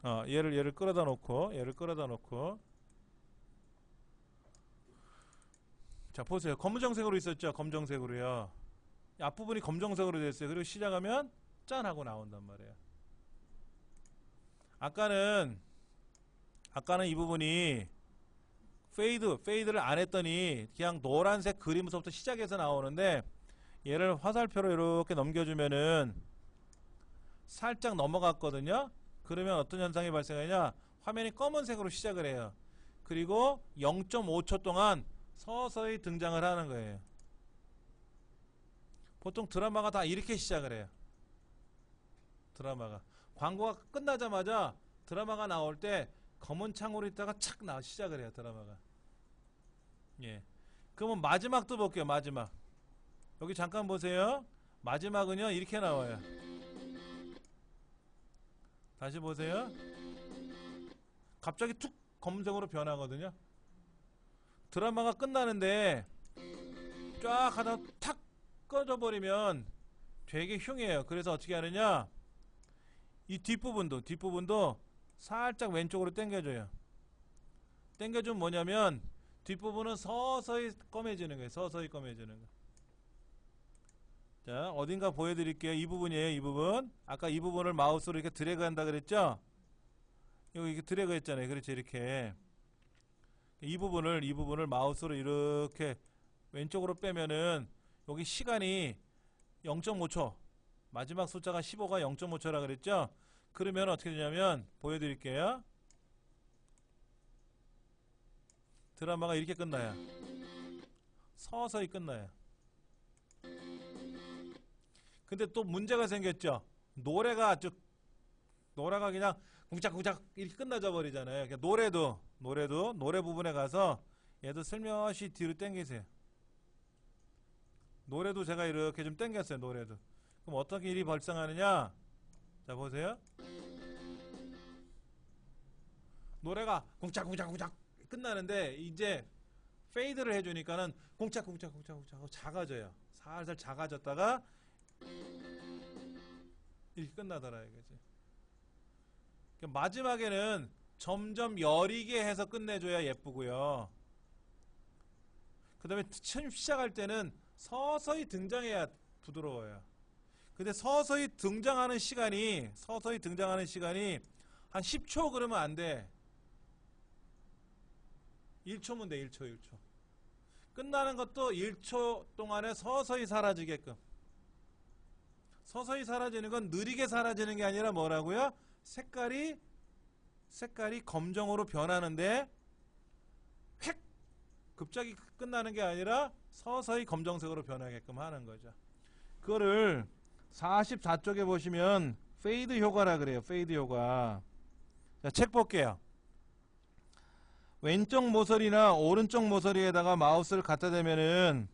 얘를 끌어다 놓고 자 보세요. 검정색으로 있었죠. 검정색으로요. 앞부분이 검정색으로 됐어요. 그리고 시작하면 짠 하고 나온단 말이에요. 아까는 이 부분이 페이드를 안 했더니 그냥 노란색 그림부터 시작해서 나오는데 얘를 화살표로 이렇게 넘겨주면은 살짝 넘어갔거든요. 그러면 어떤 현상이 발생하냐, 화면이 검은색으로 시작을 해요. 그리고 0.5초 동안 서서히 등장을 하는 거예요. 보통 드라마가 다 이렇게 시작을 해요. 드라마가 광고가 끝나자마자 드라마가 나올 때 검은 창으로 있다가 착 시작을 해요. 드라마가. 예. 그러면 마지막도 볼게요. 마지막. 여기 잠깐 보세요. 마지막은요 이렇게 나와요. 다시 보세요. 갑자기 툭 검은색으로 변하거든요. 드라마가 끝나는데 쫙 하다 탁 꺼져 버리면 되게 흉해요. 그래서 어떻게 하느냐, 이 뒷부분도 살짝 왼쪽으로 당겨줘요. 당겨주면 뭐냐면 뒷부분은 서서히 검해지는 거예요. 서서히 검해지는 거. 자, 어딘가 보여드릴게요. 이 부분이에요. 이 부분. 아까 이 부분을 마우스로 이렇게 드래그 한다 그랬죠? 여기 이렇게 드래그 했잖아요. 그렇죠. 이렇게. 이 부분을 마우스로 이렇게 왼쪽으로 빼면은 여기 시간이 0.5초. 마지막 숫자가 15가 0.5초라 그랬죠? 그러면 어떻게 되냐면 보여드릴게요. 드라마가 이렇게 끝나요. 서서히 끝나요. 근데 또 문제가 생겼죠. 노래가 그냥 쿵짝쿵짝 이렇게 끝나져 버리잖아요. 그러니까 노래 부분에 가서 얘도 슬며시 뒤로 당기세요. 노래도 제가 이렇게 좀 당겼어요. 노래도. 그럼 어떻게 일이 발생하느냐? 자 보세요. 노래가 쿵짝쿵짝쿵짝 끝나는데 이제 페이드를 해주니까는 쿵짝쿵짝쿵짝 하고 작아져요. 살살 작아졌다가 이렇게 끝나더라 이거지. 그러니까 마지막에는 점점 여리게 해서 끝내줘야 예쁘고요. 그 다음에 처음 시작할 때는 서서히 등장해야 부드러워요. 근데 서서히 등장하는 시간이 한 10초 그러면 안 돼. 1초면 돼. 1초. 끝나는 것도 1초 동안에 서서히 사라지게끔. 서서히 사라지는 건 느리게 사라지는 게 아니라 뭐라고요? 색깔이 검정으로 변하는데 획 급작이 끝나는 게 아니라 서서히 검정색으로 변하게끔 하는 거죠. 그거를 44쪽에 보시면 페이드 효과라 그래요. 페이드 효과. 자, 책 볼게요. 왼쪽 모서리나 오른쪽 모서리에다가 마우스를 갖다 대면은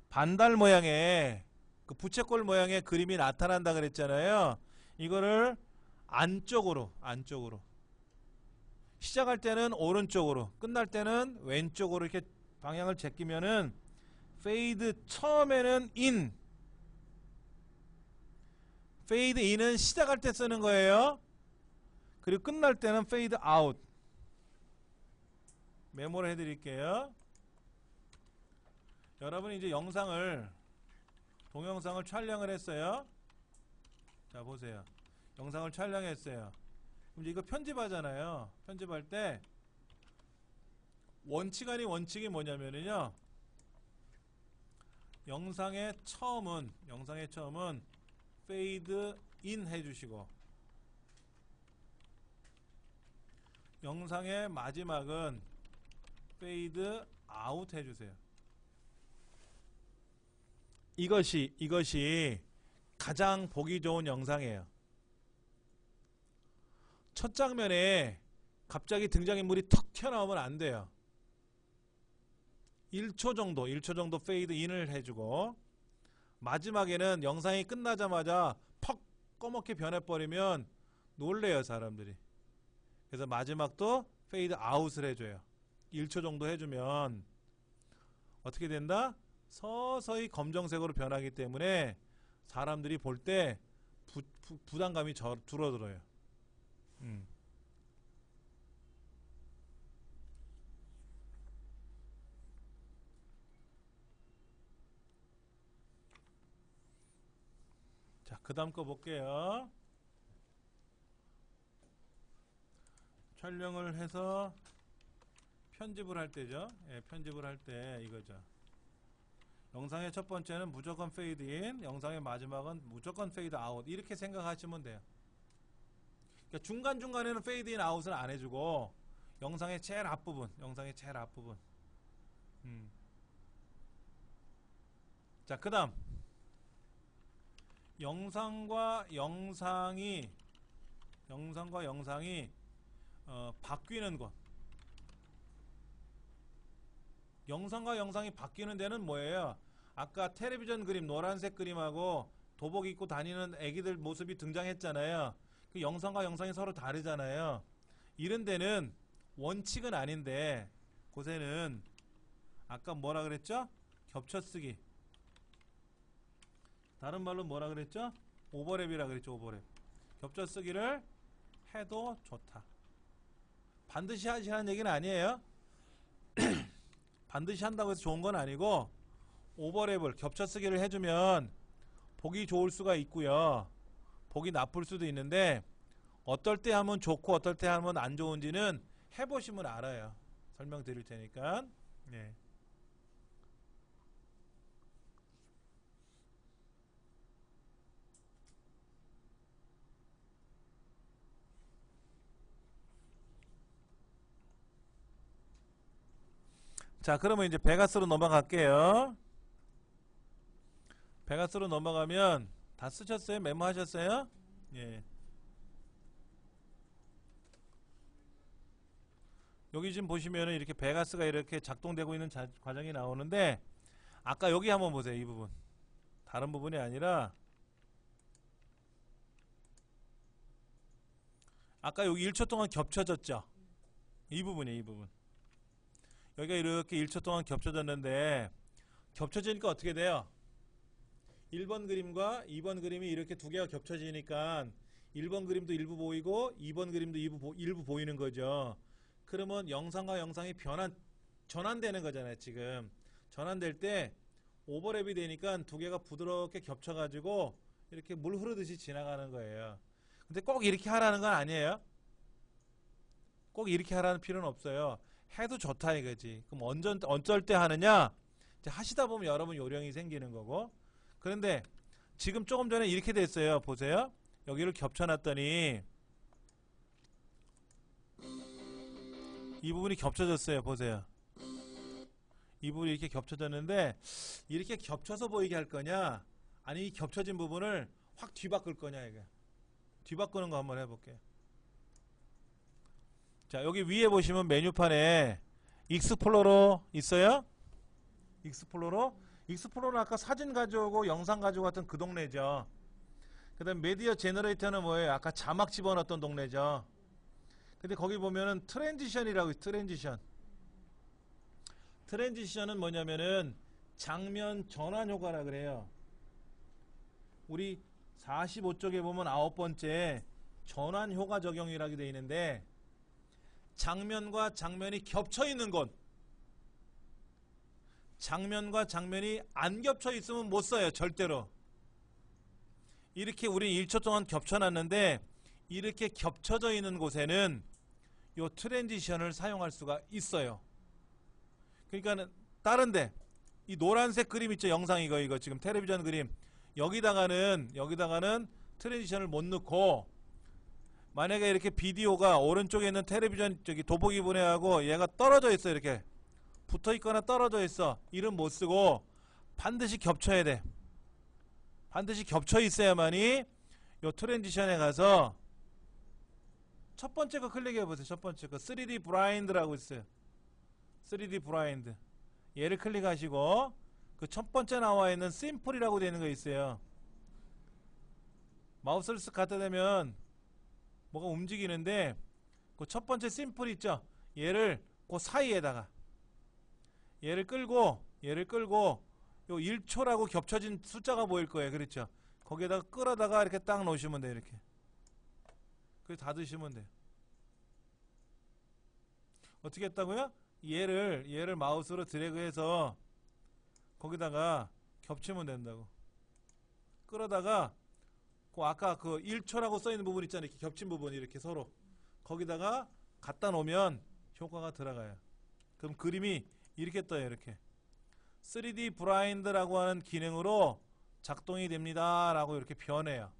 반달 모양의 그 부채꼴 모양의 그림이 나타난다 그랬잖아요. 이거를 안쪽으로 시작할 때는 오른쪽으로 끝날 때는 왼쪽으로 이렇게 방향을 제끼면은 페이드 처음에는 페이드 인은 시작할 때 쓰는 거예요. 그리고 끝날 때는 페이드 아웃. 메모를 해드릴게요. 여러분이 이제 동영상을 촬영을 했어요. 자 보세요. 영상을 촬영했어요. 그럼 이거 편집하잖아요. 편집할 때 원칙이 뭐냐면요. 영상의 처음은 페이드 인 해주시고 영상의 마지막은 페이드 아웃 해주세요. 이것이 가장 보기 좋은 영상이에요. 첫 장면에 갑자기 등장인물이 턱 튀어나오면 안 돼요. 1초 정도 페이드 인을 해주고 마지막에는 영상이 끝나자마자 퍽 꺼멓게 변해버리면 놀래요 사람들이. 그래서 마지막도 페이드 아웃을 해줘요. 1초 정도 해주면 어떻게 된다? 서서히 검정색으로 변하기 때문에 사람들이 볼 때 부담감이 줄어들어요. 그 다음 거 볼게요. 촬영을 해서 편집을 할 때죠. 예, 편집을 할 때 이거죠. 영상의 첫 번째는 무조건 페이드 인, 영상의 마지막은 무조건 페이드 아웃, 이렇게 생각하시면 돼요. 그러니까 중간중간에는 페이드 인 아웃을 안 해주고 영상의 제일 앞부분, 자, 그 다음 영상과 영상이 바뀌는 것. 영상과 영상이 바뀌는 데는 뭐예요? 아까 텔레비전 그림, 노란색 그림하고 도복 입고 다니는 애기들 모습이 등장했잖아요. 그 영상과 영상이 서로 다르잖아요. 이런 데는 원칙은 아닌데, 곳에는 아까 뭐라 그랬죠? 겹쳐쓰기. 다른 말로 뭐라 그랬죠? 오버랩이라 그랬죠. 오버랩. 겹쳐쓰기를 해도 좋다. 반드시 하시라는 얘기는 아니에요. 반드시 한다고 해서 좋은 건 아니고, 오버랩을, 겹쳐쓰기를 해주면 보기 좋을 수가 있고요, 보기 나쁠 수도 있는데, 어떨 때 하면 좋고 어떨 때 하면 안 좋은지는 해보시면 알아요. 설명드릴 테니까. 네. 자, 그러면 이제 베가스로 넘어갈게요. 베가스로 넘어가면 다 쓰셨어요? 메모하셨어요? 예. 여기 지금 보시면은 이렇게 베가스가 이렇게 작동되고 있는 과정이 나오는데, 아까 여기 한번 보세요. 이 부분. 다른 부분이 아니라, 아까 여기 1초 동안 겹쳐졌죠? 이 부분이에요. 이 부분. 여기가 이렇게 1초 동안 겹쳐졌는데, 겹쳐지니까 어떻게 돼요? 1번 그림과 2번 그림이 이렇게 두 개가 겹쳐지니까 1번 그림도 일부 보이고 2번 그림도 일부 보이는 거죠. 그러면 영상과 영상이 전환되는 거잖아요. 지금 전환될 때 오버랩이 되니까 두 개가 부드럽게 겹쳐가지고 이렇게 물 흐르듯이 지나가는 거예요. 근데 꼭 이렇게 하라는 건 아니에요. 꼭 이렇게 하라는 필요는 없어요. 해도 좋다 이거지. 그럼 어쩔 때 하느냐? 이제 하시다 보면 여러분 요령이 생기는 거고. 그런데 지금 조금 전에 이렇게 됐어요. 보세요. 여기를 겹쳐놨더니 이 부분이 겹쳐졌어요. 보세요. 이 부분이 이렇게 겹쳐졌는데, 이렇게 겹쳐서 보이게 할 거냐, 아니 이 겹쳐진 부분을 확 뒤바꿀 거냐. 이게 뒤바꾸는 거 한번 해볼게요. 자, 여기 위에 보시면 메뉴판에 익스플로러 있어요? 익스플로러는 아까 사진 가져오고 영상 가져오고 같은 그 동네죠. 그 다음 메디어 제너레이터는 뭐예요? 아까 자막 집어넣었던 동네죠. 근데 거기 보면은 트랜지션이라고 있어요. 트랜지션은 뭐냐면은 장면 전환 효과라 그래요. 우리 45쪽에 보면 9번째 전환 효과 적용이라고 되어 있는데, 장면과 장면이 겹쳐 있는 것, 장면과 장면이 안 겹쳐 있으면 못 써요. 절대로. 이렇게 우리 1초 동안 겹쳐놨는데, 이렇게 겹쳐져 있는 곳에는 요 트랜지션을 사용할 수가 있어요. 그러니까 다른데 이 노란색 그림 있죠? 영상 이거 지금 텔레비전 그림, 여기다가는 트랜지션을 못 넣고, 만약에 이렇게 비디오가 오른쪽에 있는 텔레비전 저기 도보기 분해하고 얘가 떨어져 있어, 이렇게 붙어 있거나 떨어져 있어, 이름 못 쓰고 반드시 겹쳐야 돼. 반드시 겹쳐 있어야만이 요 트랜지션에 가서 첫 번째 거 클릭해 보세요. 첫 번째 거 3D 블라인드라고 있어요. 3D 블라인드. 얘를 클릭하시고 그 첫 번째 나와 있는 심플이라고 되어 있는 거 있어요. 마우스를 쓱 갖다 대면 뭐가 움직이는데, 그 첫 번째 심플 있죠? 얘를 그 사이에다가 얘를 끌고 요 1초라고 겹쳐진 숫자가 보일 거예요. 그렇죠? 거기에다가 끌어다가 이렇게 딱 놓으시면 돼요. 이렇게. 그래서 닫으시면 돼요. 어떻게 했다고요? 얘를 마우스로 드래그해서 거기다가 겹치면 된다고. 끌어다가 그 아까 그 1초라고 써있는 부분 있잖아요. 이렇게 겹친 부분 이렇게 서로 거기다가 갖다 놓으면 효과가 들어가요. 그럼 그림이 이렇게 떠요. 이렇게 3D 블라인드라고 하는 기능으로 작동이 됩니다 라고 이렇게 변해요.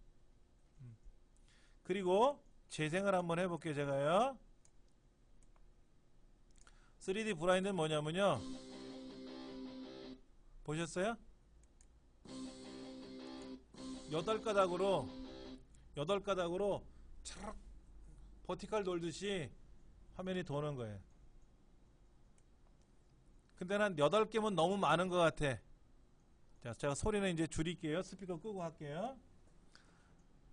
그리고 재생을 한번 해볼게요. 제가요 3D 블라인드는 뭐냐면요, 보셨어요? 8가닥으로 차락 버티칼 돌듯이 화면이 도는 거예요. 근데 난 8개면 너무 많은 것 같아. 자, 제가 소리는 이제 줄일게요. 스피커 끄고 할게요.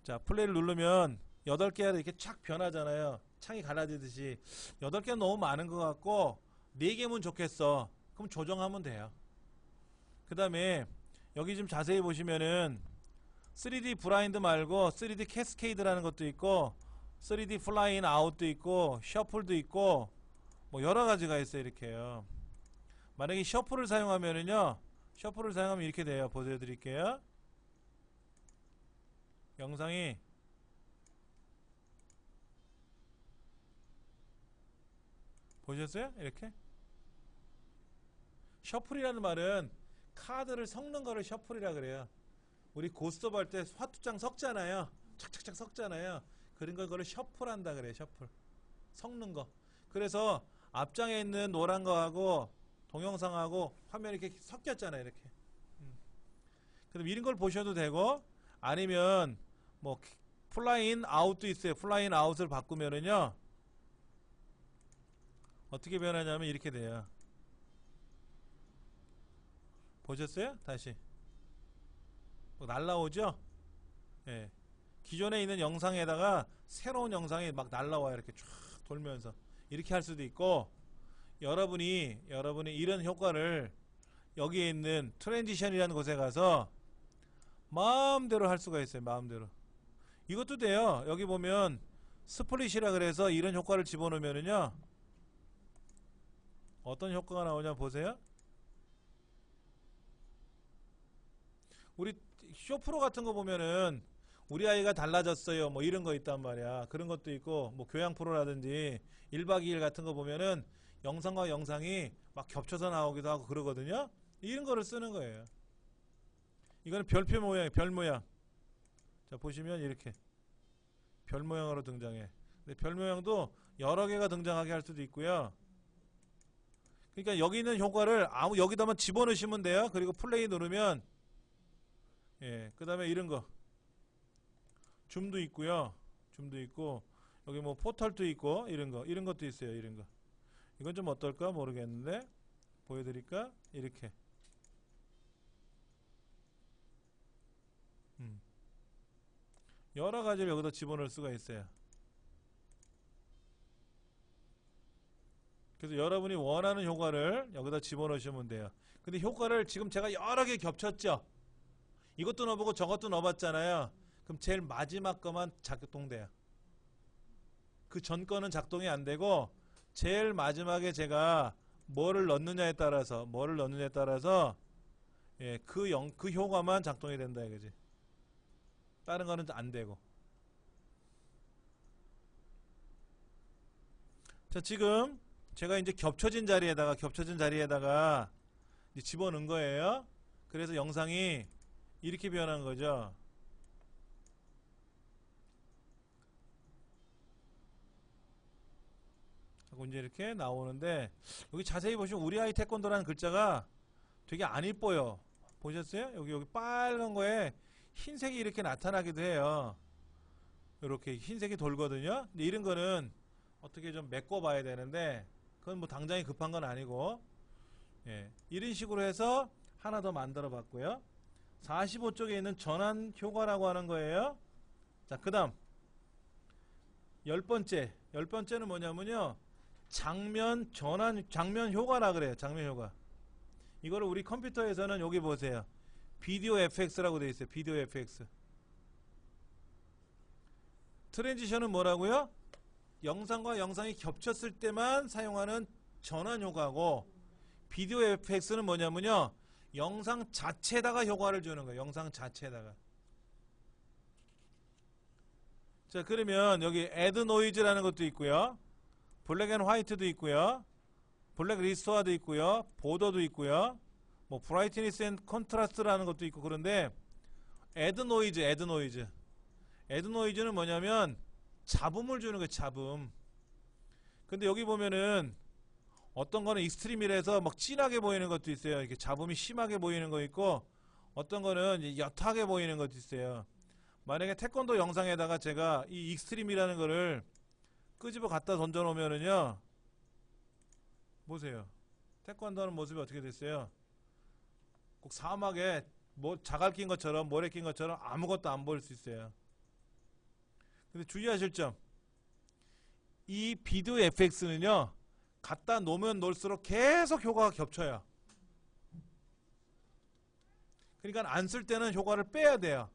자, 플레이를 누르면 8개가 이렇게 촥 변하잖아요. 창이 갈라지듯이. 8개는 너무 많은 것 같고 4개면 좋겠어. 그럼 조정하면 돼요. 그 다음에 여기 좀 자세히 보시면은 3D 블라인드 말고 3D 캐스케이드라는 것도 있고 3D 플라잉 아웃도 있고 셔플도 있고 뭐 여러 가지가 있어요. 이렇게요. 만약에 셔플을 사용하면은요, 셔플을 사용하면 이렇게 돼요. 보여드릴게요. 영상이 보셨어요? 이렇게 셔플이라는 말은 카드를 섞는 거를 셔플이라 그래요. 우리 고스톱 할 때 화투장 섞잖아요. 착착착 섞잖아요. 그런 걸 그걸 셔플한다 그래요. 셔플 섞는 거. 그래서 앞장에 있는 노란 거하고 동영상하고 화면이 이렇게 섞였잖아요. 이렇게. 그럼 이런 걸 보셔도 되고, 아니면 뭐 플라잉 아웃도 있어요. 플라잉 아웃을 바꾸면은요 어떻게 변하냐면 이렇게 돼요. 보셨어요? 다시 뭐 날라오죠? 예. 기존에 있는 영상에다가 새로운 영상이 막 날라와요. 이렇게 쫙 돌면서 이렇게 할 수도 있고, 여러분이 이런 효과를 여기에 있는 트랜지션이라는 곳에 가서 마음대로 할 수가 있어요. 마음대로. 이것도 돼요. 여기 보면 스플릿이라 그래서 이런 효과를 집어넣으면은요 어떤 효과가 나오냐 보세요. 우리 쇼프로 같은 거 보면은 우리 아이가 달라졌어요 뭐 이런 거 있단 말이야. 그런 것도 있고, 뭐 교양 프로라든지 1박 2일 같은 거 보면은 영상과 영상이 막 겹쳐서 나오기도 하고 그러거든요. 이런 거를 쓰는 거예요. 이거는 별표 모양이에요. 별 모양. 자, 보시면 이렇게 별 모양으로 등장해. 근데 별 모양도 여러 개가 등장하게 할 수도 있고요. 그러니까 여기 있는 효과를 여기다만 집어넣으시면 돼요. 그리고 플레이 누르면, 예, 그 다음에 이런 거 줌도 있고요. 줌도 있고, 여기 뭐 포털도 있고, 이런 것도 있어요. 이런 거. 이건 좀 어떨까 모르겠는데 보여드릴까? 이렇게. 여러 가지를 여기다 집어넣을 수가 있어요. 그래서 여러분이 원하는 효과를 여기다 집어넣으시면 돼요. 근데 효과를 지금 제가 여러 개 겹쳤죠? 이것도 넣어보고 저것도 넣어봤잖아요. 그럼 제일 마지막 거만 작동돼요. 그 전 거는 작동이 안 되고, 제일 마지막에 제가 뭐를 넣느냐에 따라서 예, 그 효과만 작동이 된다 이거지. 다른 거는 안 되고. 자, 지금 제가 이제 겹쳐진 자리에다가 이제 집어넣은 거예요. 그래서 영상이 이렇게 변한 거죠. 하고 이제 이렇게 나오는데, 여기 자세히 보시면 우리 아이 태권도라는 글자가 되게 안 이뻐요. 보셨어요? 여기 빨간 거에 흰색이 이렇게 나타나기도 해요. 이렇게 흰색이 돌거든요. 근데 이런 거는 어떻게 좀 메꿔 봐야 되는데, 그건 뭐 당장이 급한 건 아니고, 예, 이런 식으로 해서 하나 더 만들어 봤고요. 45쪽에 있는 전환 효과라고 하는 거예요. 자, 그 다음 10번째는 뭐냐면요, 장면 효과라 그래요. 장면 효과. 이거를 우리 컴퓨터에서는 여기 보세요. 비디오 FX라고 되어 있어요. 비디오 FX. 트랜지션은 뭐라고요? 영상과 영상이 겹쳤을 때만 사용하는 전환 효과고, 비디오 FX는 뭐냐면요, 영상 자체에다가 효과를 주는 거예요. 영상 자체에다가. 자, 그러면 여기 add noise라는 것도 있고요. 블랙 앤 화이트도 있고요. 블랙 리스토어도 있고요. 보더도 있고요. 뭐 브라이트니스 앤 컨트라스트라는 것도 있고. 그런데 add noise는 뭐냐면 잡음을 주는 거예요. 잡음. 근데 여기 보면은 어떤 거는 익스트림이라서 막 진하게 보이는 것도 있어요. 이렇게 잡음이 심하게 보이는 거 있고, 어떤 거는 옅하게 보이는 것도 있어요. 만약에 태권도 영상에다가 제가 이 익스트림이라는 거를 끄집어 갖다 던져 놓으면은요, 보세요. 태권도 하는 모습이 어떻게 됐어요? 꼭 사막에 뭐 자갈 낀 것처럼, 모래 낀 것처럼 아무것도 안 보일 수 있어요. 근데 주의하실 점, 이 비디오 FX는요 갖다 놓으면 놓을수록 계속 효과가 겹쳐요. 그러니까 안 쓸 때는 효과를 빼야 돼요.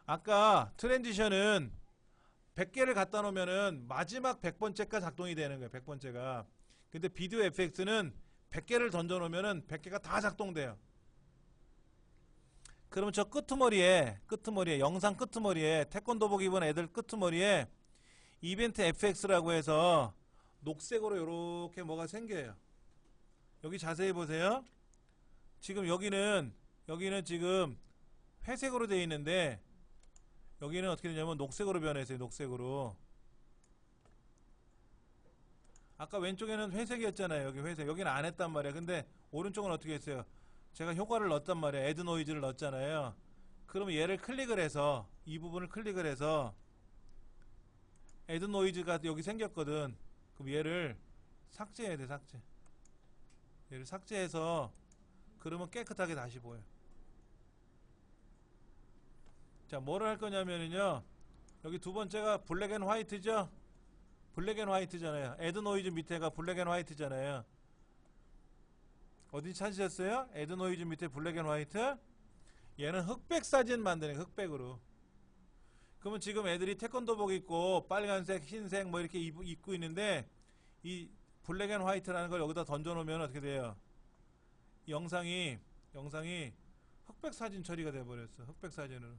아까 트랜지션은 100개를 갖다 놓으면은 마지막 100번째가 작동이 되는 거예요. 100번째가. 근데 비디오 FX는 100개를 던져 놓으면은 100개가 다 작동돼요. 그러면 저 끄트머리에 영상 끄트머리에 태권도복 입은 애들 끄트머리에 이벤트 FX라고 해서 녹색으로 이렇게 뭐가 생겨요. 여기 자세히 보세요. 지금 여기는 지금 회색으로 되어 있는데 여기는 어떻게 되냐면 녹색으로 변했어요. 녹색으로. 아까 왼쪽에는 회색이었잖아요. 여기 회색. 여기는 안 했단 말이에요. 근데 오른쪽은 어떻게 했어요? 제가 효과를 넣었단 말이에요. 애드 노이즈를 넣었잖아요. 그러면 얘를 클릭을 해서 이 부분을 클릭을 해서 애드 노이즈가 여기 생겼거든. 그럼 얘를 삭제해야 돼. 삭제. 얘를 삭제해서 그러면 깨끗하게 다시 보여. 자, 뭐를 할 거냐면요, 여기 두 번째가 블랙 앤 화이트죠. 블랙 앤 화이트잖아요. 애드 노이즈 밑에가 블랙 앤 화이트잖아요. 어디 찾으셨어요? 애드 노이즈 밑에 블랙 앤 화이트. 얘는 흑백 사진 만드는 거예요. 흑백으로. 그러면 지금 애들이 태권도복 입고 빨간색, 흰색 뭐 이렇게 입고 있는데 이 블랙 앤 화이트라는 걸 여기다 던져 놓으면 어떻게 돼요? 영상이 흑백 사진 처리가 돼 버렸어. 흑백 사진으로.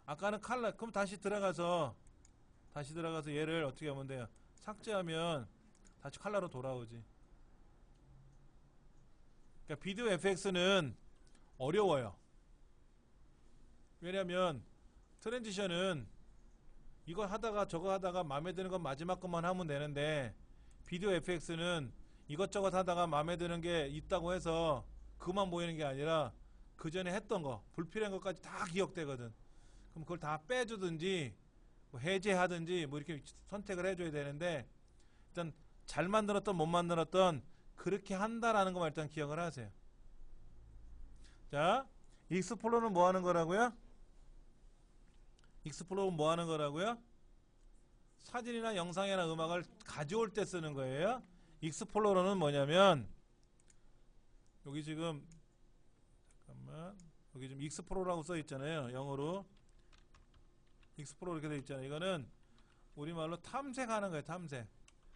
아까는 칼라. 그럼 다시 들어가서 얘를 어떻게 하면 돼요? 삭제하면 다시 칼라로 돌아오지. 그러니까 비디오 FX는 어려워요. 왜냐면 트랜지션은 이거 하다가 저거 하다가 마음에 드는 건 마지막 것만 하면 되는데, 비디오 FX는 이것저것 하다가 마음에 드는 게 있다고 해서 그만 보이는 게 아니라 그 전에 했던 거, 불필요한 것까지 다 기억되거든. 그럼 그걸 다 빼주든지 뭐 해제하든지 뭐 이렇게 선택을 해줘야 되는데, 일단 잘 만들었던 못 만들었던 그렇게 한다라는 것만 일단 기억을 하세요. 자, 익스플로러는 뭐 하는 거라고요? 익스플로러는 뭐 하는 거라고요? 사진이나 영상이나 음악을 가져올 때 쓰는 거예요. 익스플로러는 뭐냐면 여기 지금 잠깐만, 여기 지금 익스플로러라고 써 있잖아요. 영어로 익스플로러 이렇게 돼 있잖아요. 이거는 우리말로 탐색하는 거예요. 탐색.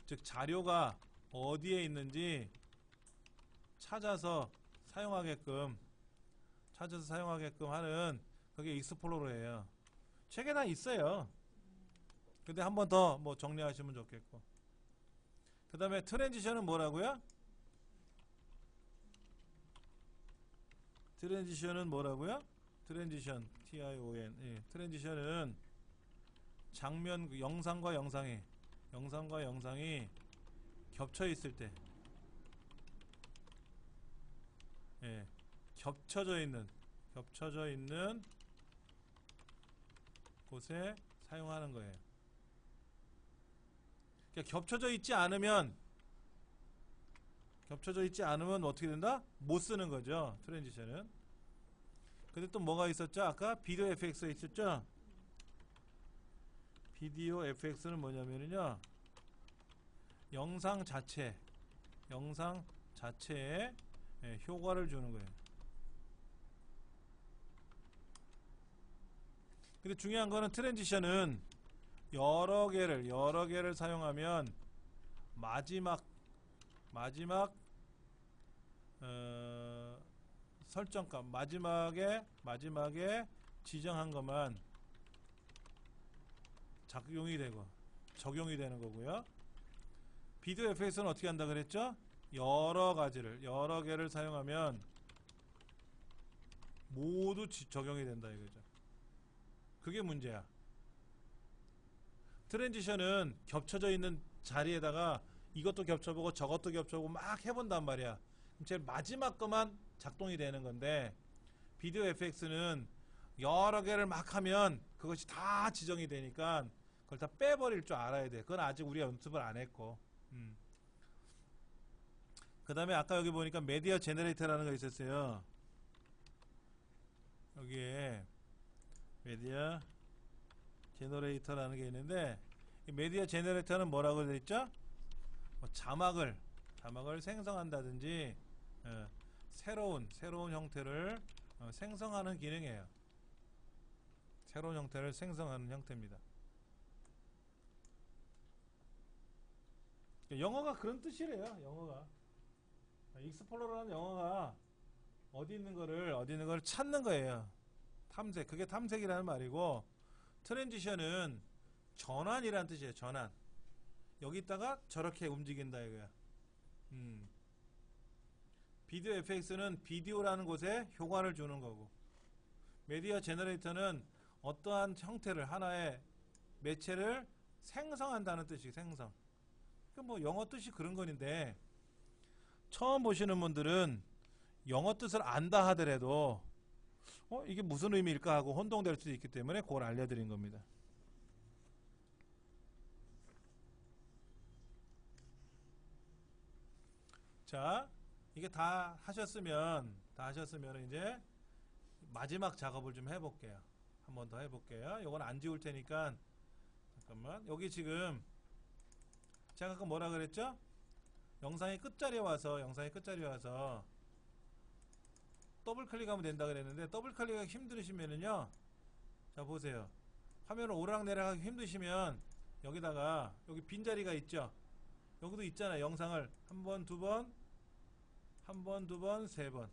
즉 자료가 어디에 있는지 찾아서 사용하게끔 하는 그게 익스플로러예요. 책에 다 있어요. 근데 한 번 더 뭐 정리하시면 좋겠고. 그 다음에 트랜지션은 뭐라고요? 트랜지션은 뭐라고요? 트랜지션 TION. 예, 트랜지션은 장면, 영상과 영상이 겹쳐 있을 때, 예, 겹쳐져 있는 곳에 사용하는 거예요. 그러니까 겹쳐져 있지 않으면 어떻게 된다? 못 쓰는 거죠. 트랜지션은. 근데 또 뭐가 있었죠? 아까 비디오 FX가 있었죠? 비디오 FX는 뭐냐면요, 영상 자체에 효과를 주는 거예요. 근데 중요한 거는 트랜지션은 여러 개를 사용하면 마지막 설정값, 마지막에 지정한 것만 작용이 되고 적용이 되는 거고요. 비디오 FX는 어떻게 한다 그랬죠? 여러 개를 사용하면 모두 적용이 된다 이거죠. 그게 문제야. 트랜지션은 겹쳐져 있는 자리에다가 이것도 겹쳐보고 저것도 겹쳐보고 막 해본단 말이야. 그럼 제일 마지막 것만 작동이 되는 건데, 비디오 FX는 여러 개를 막 하면 그것이 다 지정이 되니까 그걸 다 빼버릴 줄 알아야 돼. 그건 아직 우리가 연습을 안 했고. 그 다음에 아까 여기 보니까 메디어 제너레이터라는 거 있었어요. 여기에 메디어 제너레이터라는 게 있는데, 이 메디어 제너레이터는 뭐라고 되어 있죠? 뭐 자막을 생성한다든지 새로운 형태를 생성하는 기능이에요. 새로운 형태를 생성하는 형태입니다. 영어가 그런 뜻이래요. 영어가 익스플로러라는 영어가 어디 있는 거를 찾는 거예요. 탐색. 그게 탐색이라는 말이고, 트랜지션은 전환이라는 뜻이에요. 전환. 여기다가 저렇게 움직인다 이거야. 비디오 FX는 비디오라는 곳에 효과를 주는 거고, 메디어 제너레이터는 어떠한 형태를, 하나의 매체를 생성한다는 뜻이 생성. 뭐 영어 뜻이 그런 건데, 처음 보시는 분들은 영어 뜻을 안다 하더라도 이게 무슨 의미일까 하고 혼동될 수도 있기 때문에 그걸 알려드린 겁니다. 자, 이게 다 하셨으면 이제 마지막 작업을 좀 해볼게요. 한 번 더 해볼게요. 이건 안 지울 테니까 잠깐만. 여기 지금 제가 아까 뭐라 그랬죠? 영상의 끝자리에 와서 더블 클릭하면 된다 그랬는데, 더블 클릭하기 힘드시면은요, 자 보세요. 화면을 오락내락하기 힘드시면 여기다가 여기 빈자리가 있죠? 여기도 있잖아요. 영상을 한 번, 두 번, 세 번.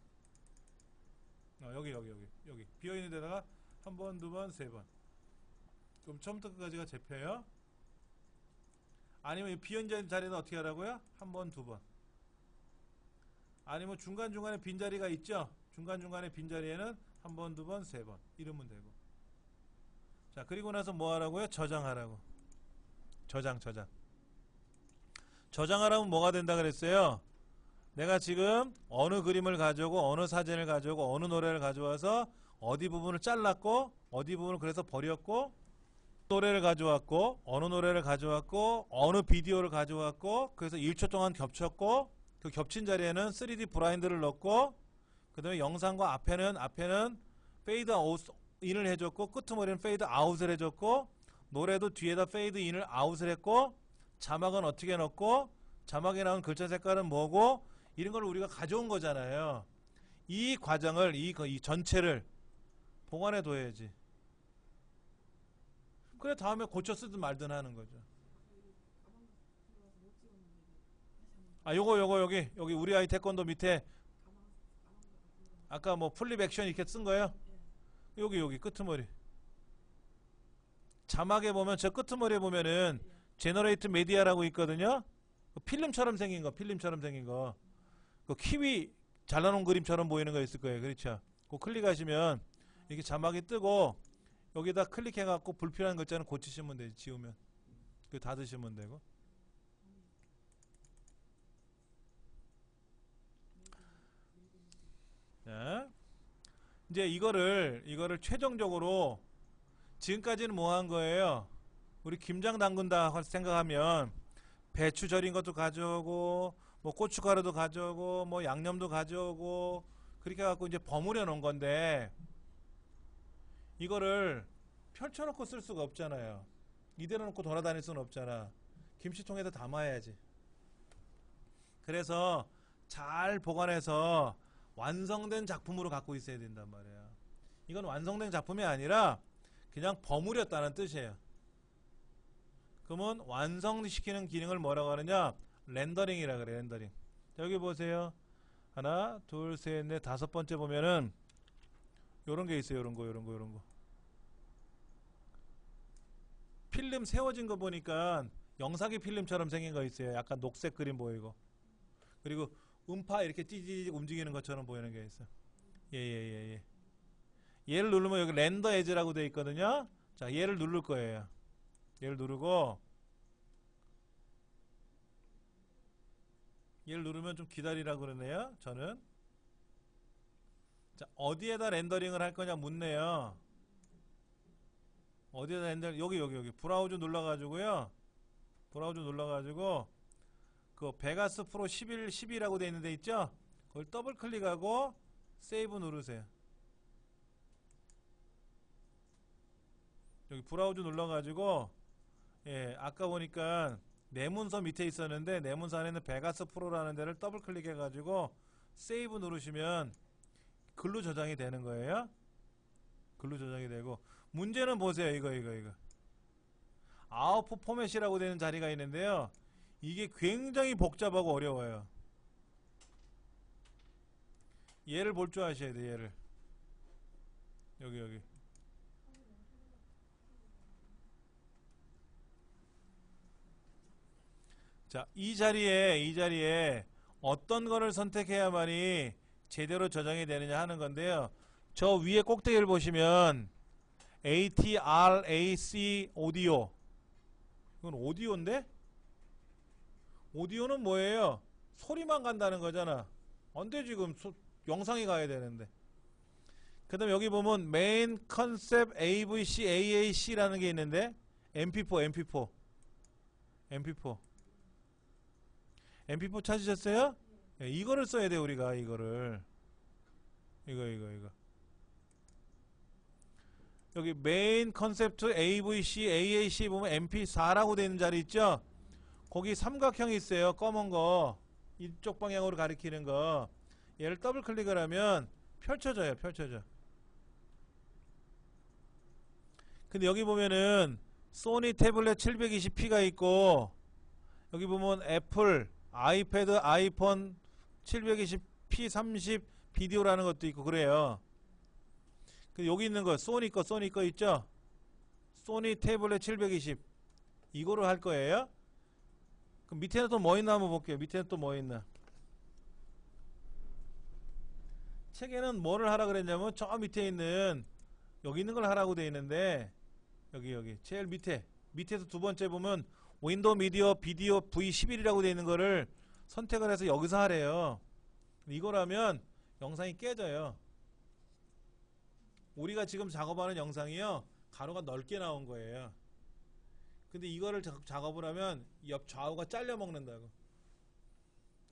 여기 비어있는 데다가 한 번, 두 번, 세 번. 그럼 처음부터 끝까지가 잡혀요. 아니면 비어있는 자리는 어떻게 하라고요? 한 번, 두 번. 아니면 중간중간에 빈자리가 있죠? 중간중간에 빈자리에는 한 번, 두 번, 세 번 이러면 되고. 자, 그리고 나서 뭐 하라고요? 저장하라고. 저장하라면 뭐가 된다 그랬어요? 내가 지금 어느 그림을 가져오고 어느 사진을 가져오고 어느 노래를 가져와서 어디 부분을 잘랐고 어디 부분을 그래서 버렸고, 노래를 가져왔고 어느 노래를 가져왔고 어느 비디오를 가져왔고, 그래서 1초 동안 겹쳤고, 그 겹친 자리에는 3D 블라인드를 넣고, 그 다음에 영상과 앞에는 페이드 인을 해줬고 끄트머리는 페이드 아웃을 해줬고, 노래도 뒤에다 페이드 인을 아웃을 했고, 자막은 어떻게 넣고, 자막에 나온 글자 색깔은 뭐고, 이런 걸 우리가 가져온 거잖아요. 이 과정을 이 전체를 보관해 둬야지. 그래 다음에 고쳐 쓰든 말든 하는 거죠. 아, 요거 여기 우리 아이 태권도 밑에 아까 뭐 플립 액션 이렇게 쓴 거예요? 여기 끄트머리. 자막에 보면, 저 끄트머리에 보면은 제너레이트 메디아라고 있거든요. 필름처럼 생긴 거. 그 키위 잘라놓은 그림처럼 보이는 거 있을 거예요. 그렇죠? 그 클릭하시면 이렇게 자막이 뜨고, 여기다 클릭해갖고 불필요한 글자는 고치시면 되지. 지우면 그 닫으시면 되고. 네. 이제 이거를 최종적으로, 지금까지는 뭐 한 거예요? 우리 김장 담근다 생각하면 배추 절인 것도 가져오고 뭐 고춧가루도 가져오고 뭐 양념도 가져오고 그렇게 해갖고 이제 버무려 놓은 건데, 이거를 펼쳐놓고 쓸 수가 없잖아요. 이대로 놓고 돌아다닐 수는 없잖아. 김치통에다 담아야지. 그래서 잘 보관해서 완성된 작품으로 갖고 있어야 된단 말이에요. 이건 완성된 작품이 아니라 그냥 버무렸다는 뜻이에요. 그러면 완성시키는 기능을 뭐라고 하느냐? 렌더링이라 그래. 렌더링. 자, 여기 보세요. 하나, 둘, 셋, 넷, 다섯 번째 보면은 요런 게 있어요. 요런 거. 필름 세워진 거 보니까 영상기 필름처럼 생긴 거 있어요. 약간 녹색 그림 보이고. 그리고 음파 이렇게 찌찌 움직이는 것처럼 보이는 게 있어. 예. 얘를 누르면 여기 렌더 에즈라고 되어 있거든요. 자, 얘를 누를 거예요. 얘를 누르고, 얘를 누르면 좀 기다리라고 그러네요. 저는. 자, 어디에다 렌더링을 할 거냐 묻네요. 어디에다 렌더링, 여기. 브라우저 눌러가지고요. 브라우저 눌러가지고, 그 베가스 프로 11라고 되어 있는 데 있죠? 그걸 더블 클릭하고, 세이브 누르세요. 여기 브라우저 눌러가지고, 예, 아까 보니까 내 문서 밑에 있었는데 내 문서 안에는 베가스 프로라는 데를 더블 클릭해가지고 세이브 누르시면 글로 저장이 되는 거예요. 글로 저장이 되고, 문제는 보세요. 이거. 아웃풋 포맷이라고 되는 자리가 있는데요. 이게 굉장히 복잡하고 어려워요. 얘를 볼 줄 아셔야 돼요. 얘를. 여기. 자, 이 자리에 어떤 거를 선택해야만이 제대로 저장이 되느냐 하는 건데요. 저 위에 꼭대기를 보시면 ATRAC 오디오. 이건 오디오인데? 오디오는 뭐예요? 소리만 간다는 거잖아. 안 돼, 지금 영상이 가야 되는데. 그 다음에 여기 보면 메인 컨셉 AVC AAC라는 게 있는데 MP4 찾으셨어요? 네, 이거를 써야 돼. 우리가 이거를 이거 여기 메인 컨셉트 AVC AAC 보면 MP4라고 되어 있는 자리 있죠? 거기 삼각형이 있어요. 검은 거 이쪽 방향으로 가리키는 거. 얘를 더블 클릭을 하면 펼쳐져요. 근데 여기 보면은 소니 태블릿 720p가 있고, 여기 보면 애플 아이패드 아이폰 720p 30 비디오라는 것도 있고 그래요. 그 여기 있는 거 소니 거 있죠? 소니 태블릿 720 이거로 할 거예요. 그럼 밑에는 또 뭐 있나 한번 볼게요. 밑에는 또 뭐 있나. 책에는 뭐를 하라 그랬냐면 저 밑에 있는 여기 있는 걸 하라고 되어 있는데, 여기 제일 밑에서 두 번째 보면 윈도우 미디어 비디오 V11이라고 되어 있는 거를 선택을 해서 여기서 하래요. 이거라면 영상이 깨져요. 우리가 지금 작업하는 영상이요, 가로가 넓게 나온 거예요. 근데 이거를 작업을 하면 옆 좌우가 잘려 먹는다고.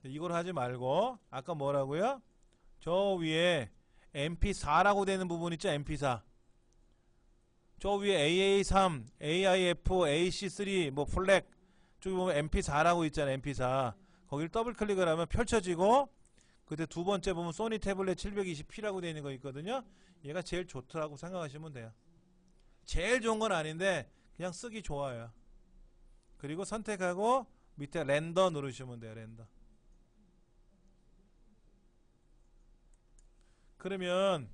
이걸 하지 말고 아까 뭐라고요? 저 위에 MP4라고 되는 부분 있죠? MP4. 저 위에 AA3, AIF, AC3, 뭐 플렉 저기 보면 MP4라고 있잖아요. MP4. 거기를 더블 클릭을 하면 펼쳐지고, 그때 두 번째 보면 소니 태블릿 720p라고 되어 있는 거 있거든요. 얘가 제일 좋더라고 생각하시면 돼요. 제일 좋은 건 아닌데 그냥 쓰기 좋아요. 그리고 선택하고 밑에 렌더 누르시면 돼요. 렌더. 그러면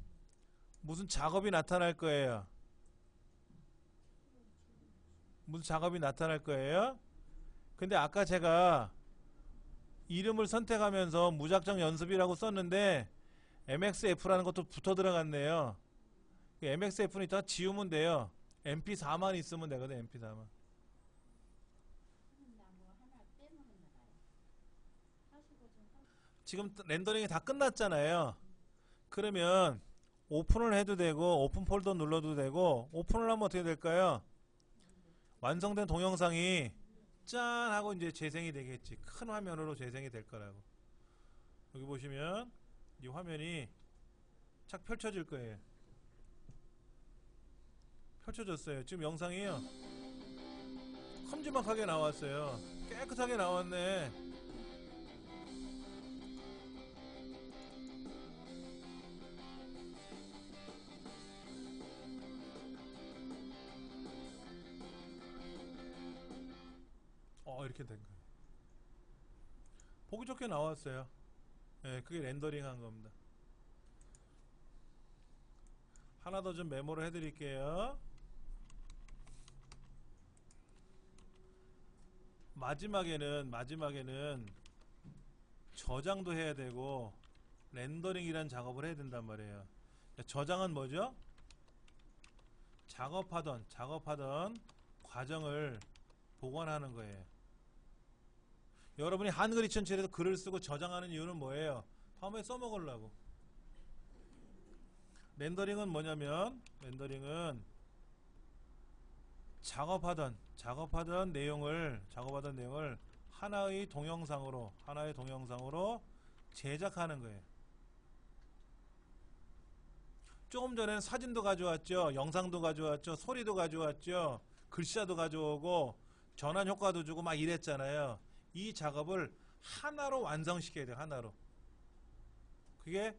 무슨 작업이 나타날 거예요. 근데 아까 제가 이름을 선택하면서 무작정 연습이라고 썼는데 MXF라는 것도 붙어 들어갔네요. MXF는 이따 지우면 돼요. MP4만 있으면 되거든. MP4만. 지금 렌더링이 다 끝났잖아요. 그러면 오픈을 해도 되고 오픈 폴더 눌러도 되고, 오픈을 하면 어떻게 될까요? 완성된 동영상이 짠 하고 이제 재생이 되겠지. 큰 화면으로 재생이 될 거라고. 여기 보시면 이 화면이 착 펼쳐질 거예요. 펼쳐졌어요. 지금 영상이요, 큼지막하게 나왔어요. 깨끗하게 나왔네. 이렇게 된 거예요. 보기 좋게 나왔어요. 예, 그게 렌더링 한 겁니다. 하나 더 좀 메모를 해드릴게요. 마지막에는 저장도 해야 되고 렌더링이라는 작업을 해야 된단 말이에요. 저장은 뭐죠? 작업하던 과정을 복원하는 거예요. 여러분이 한글 2007에서 글을 쓰고 저장하는 이유는 뭐예요? 다음에 써먹으려고. 렌더링은 뭐냐면 렌더링은 작업하던 내용을 하나의 동영상으로 제작하는 거예요. 조금 전에는 사진도 가져왔죠, 영상도 가져왔죠, 소리도 가져왔죠, 글씨도 가져오고 전환 효과도 주고 막 이랬잖아요. 이 작업을 하나로 완성시켜야 돼요. 하나로. 그게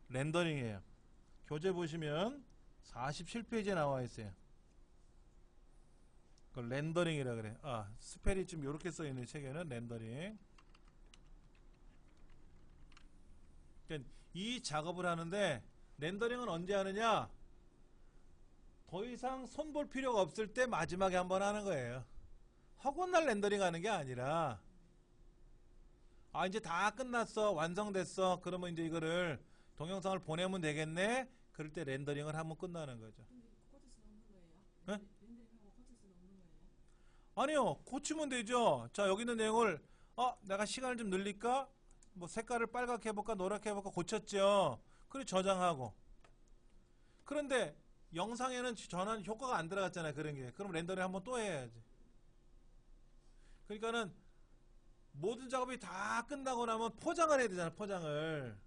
렌더링이에요. 교재 보시면 47페이지에 나와 있어요. 그걸 렌더링이라 그래. 스펠이 좀 이렇게 써 있는 책에는 렌더링. 그러니까 이 작업을 하는데 렌더링은 언제 하느냐? 더 이상 손볼 필요가 없을 때 마지막에 한번 하는 거예요. 허구날 렌더링 하는 게 아니라 이제 다 끝났어, 완성됐어, 그러면 이제 이거를 동영상을 보내면 되겠네. 그럴 때 렌더링을 하면 끝나는 거죠. 네? 아니요, 고치면 되죠. 자, 여기 있는 내용을 내가 시간을 좀 늘릴까? 뭐 색깔을 빨갛게 해볼까, 노랗게 해볼까, 고쳤죠. 그리고 저장하고. 그런데 영상에는 전환 효과가 안 들어갔잖아요. 그런 게. 그럼 렌더링 한번 또 해야지. 그러니까는 모든 작업이 다 끝나고 나면 포장을 해야 되잖아요. 포장을.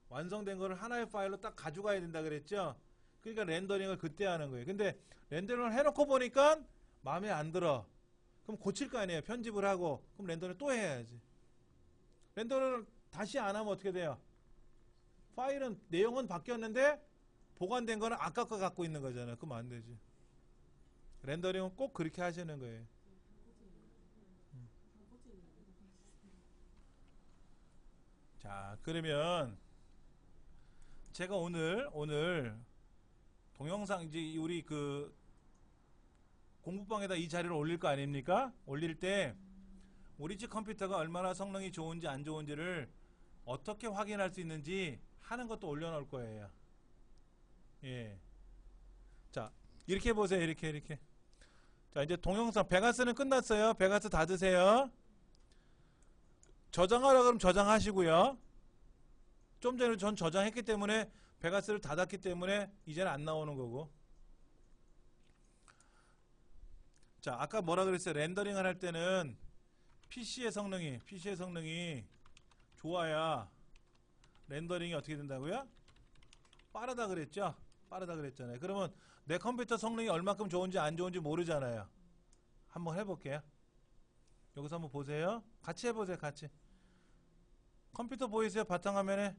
완성된 거를 하나의 파일로 딱 가져가야 된다 그랬죠. 그러니까 렌더링을 그때 하는 거예요. 근데 렌더링을 해놓고 보니까 마음에 안 들어. 그럼 고칠 거 아니에요. 편집을 하고. 그럼 렌더링을 또 해야지. 렌더링을 다시 안 하면 어떻게 돼요? 파일은 내용은 바뀌었는데 보관된 거는 아까 거 갖고 있는 거잖아요. 그럼 안 되지. 렌더링은 꼭 그렇게 하시는 거예요. 자, 그러면 제가 오늘 동영상 이제 우리 그 공부방에다 이 자료를 올릴 거 아닙니까? 올릴 때 우리 집 컴퓨터가 얼마나 성능이 좋은지 안 좋은지를 어떻게 확인할 수 있는지 하는 것도 올려놓을 거예요. 예. 자, 이렇게 보세요. 이렇게. 자, 이제 동영상 베가스는 끝났어요. 베가스 닫으세요. 저장하라 그러면 저장하시고요. 좀 전에 전 저장했기 때문에 베가스를 닫았기 때문에 이제는 안 나오는 거고. 자, 아까 뭐라 그랬어요? 렌더링을 할 때는 PC의 성능이 좋아야 렌더링이 어떻게 된다고요? 빠르다 그랬죠? 빠르다 그랬잖아요. 그러면 내 컴퓨터 성능이 얼마큼 좋은지 안 좋은지 모르잖아요. 한번 해볼게요. 여기서 한번 보세요. 같이 해보세요. 같이. 컴퓨터 보이세요? 바탕화면에.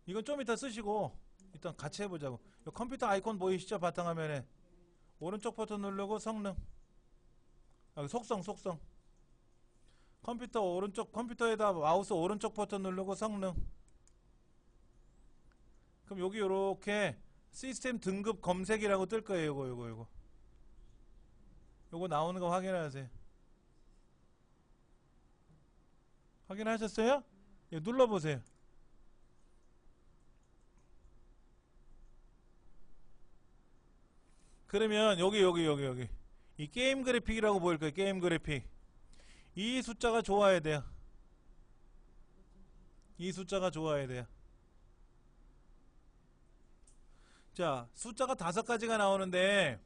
이건 좀 이따 쓰시고 일단 같이 해보자고. 컴퓨터 아이콘 보이시죠? 바탕화면에. 오른쪽 버튼 누르고 성능. 속성. 컴퓨터에다 마우스 오른쪽 버튼 누르고 성능. 그럼 여기 요렇게 시스템 등급 검색이라고 뜰 거예요. 요거 나오는 거 확인하세요. 확인하셨어요? 이거 눌러보세요. 그러면 여기 이 게임 그래픽이라고 보일 거예요. 게임 그래픽. 이 숫자가 좋아야 돼요. 자, 숫자가 5가지가 나오는데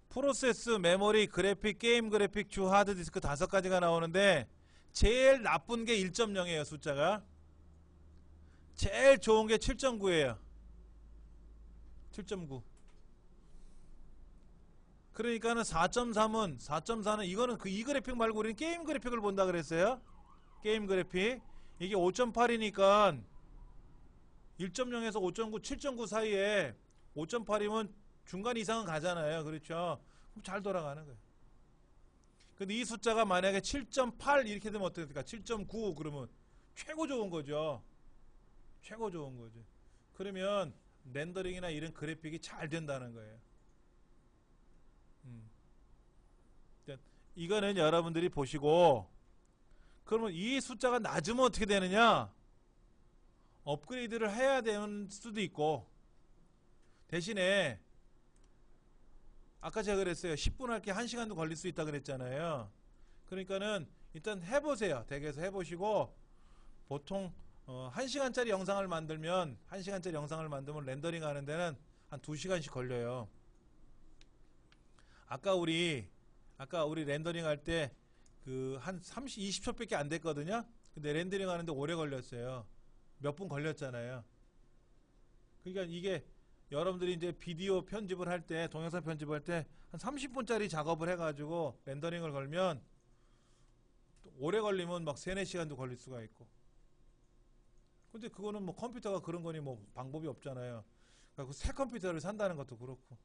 프로세스, 메모리, 그래픽, 게임 그래픽, 주, 하드디스크 5가지가 나오는데 제일 나쁜 게 1.0이에요. 숫자가. 제일 좋은 게 7.9예요. 7.9. 그러니까는 4.4는 이거는 이 그래픽 말고 우리는 게임 그래픽을 본다 그랬어요. 게임 그래픽. 이게 5.8이니까 1.0에서 5.9, 7.9 사이에 5.8이면 중간 이상은 가잖아요. 그렇죠? 그럼 잘 돌아가는 거예요. 근데 이 숫자가 만약에 7.8 이렇게 되면 어떻게 될까? 7.9 그러면 최고 좋은 거죠. 그러면 렌더링이나 이런 그래픽이 잘 된다는 거예요. 이거는 여러분들이 보시고, 그러면 이 숫자가 낮으면 어떻게 되느냐? 업그레이드를 해야 되는 수도 있고, 대신에 아까 제가 그랬어요. 10분 할 게 1시간도 걸릴 수 있다 그랬잖아요. 그러니까는 일단 해보세요. 댁에서 해보시고, 보통 1시간짜리 영상을 만들면 1시간짜리 영상을 만들면 렌더링 하는 데는 한 2시간씩 걸려요. 아까 우리 렌더링 할 때 그 한 20초밖에 안 됐거든요. 근데 렌더링 하는데 오래 걸렸어요. 몇 분 걸렸잖아요. 그러니까 이게 여러분들이 이제 비디오 편집을 할 때, 동영상 편집을 할 때 한 30분짜리 작업을 해가지고 렌더링을 걸면 오래 걸리면 막 3, 4시간도 걸릴 수가 있고. 근데 그거는 뭐 컴퓨터가 그런 거니 뭐 방법이 없잖아요. 그래서 새 컴퓨터를 산다는 것도 그렇고.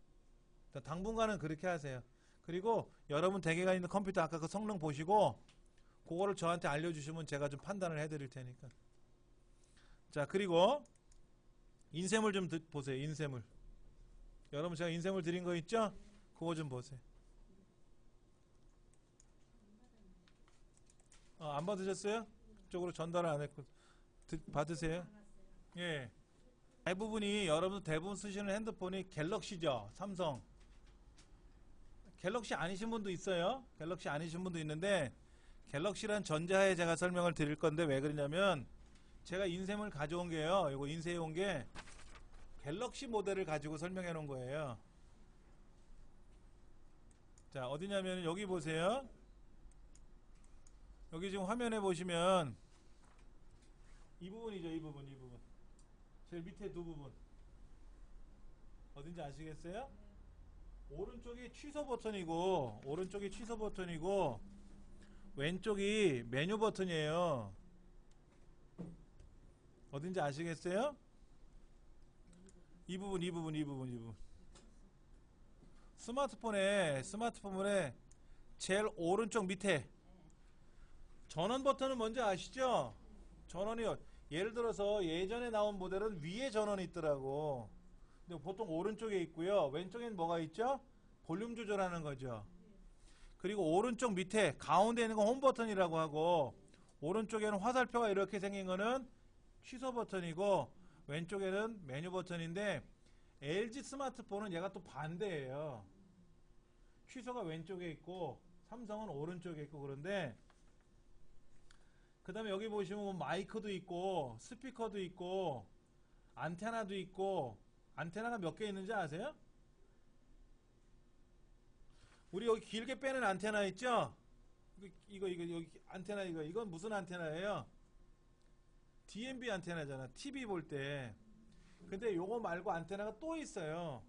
당분간은 그렇게 하세요. 그리고 여러분 댁에 있는 컴퓨터 아까 그 성능 보시고 그거를 저한테 알려주시면 제가 좀 판단을 해드릴 테니까. 자, 그리고 인쇄물 좀 보세요. 인쇄물. 여러분 제가 인쇄물 드린 거 있죠? 그거 좀 보세요. 안 받으셨어요? 그쪽으로 전달을 안 했고 받으세요. 예. 대부분이 여러분 대부분 쓰시는 핸드폰이 갤럭시죠. 삼성. 갤럭시 아니신 분도 있어요. 갤럭시 아니신 분도 있는데 갤럭시란 전자에 제가 설명을 드릴 건데 왜 그러냐면 제가 인쇄물 가져온 게요. 이거 인쇄해 온 게 갤럭시 모델을 가지고 설명해 놓은 거예요. 자, 어디냐면 여기 보세요. 여기 지금 화면에 보시면 이 부분이죠. 이 부분. 제일 밑에 두 부분. 어딘지 아시겠어요? 오른쪽이 취소 버튼이고 왼쪽이 메뉴 버튼이에요. 어딘지 아시겠어요? 이 부분. 스마트폰에 제일 오른쪽 밑에 전원 버튼은 뭔지 아시죠? 전원이요. 예를 들어서 예전에 나온 모델은 위에 전원이 있더라고. 근데 보통 오른쪽에 있고요. 왼쪽엔 뭐가 있죠? 볼륨 조절하는 거죠. 그리고 오른쪽 밑에 가운데 있는 건 홈 버튼이라고 하고 오른쪽에는 화살표가 이렇게 생긴 거는 취소 버튼이고 왼쪽에는 메뉴 버튼인데 LG 스마트폰은 얘가 또 반대예요. 취소가 왼쪽에 있고 삼성은 오른쪽에 있고 그런데 그 다음에 여기 보시면 마이크도 있고 스피커도 있고 안테나도 있고 안테나가 몇 개 있는지 아세요? 우리 여기 길게 빼는 안테나 있죠? 이거 여기 안테나 이건 무슨 안테나예요? DMB 안테나잖아. TV 볼 때. 근데 요거 말고 안테나가 또 있어요.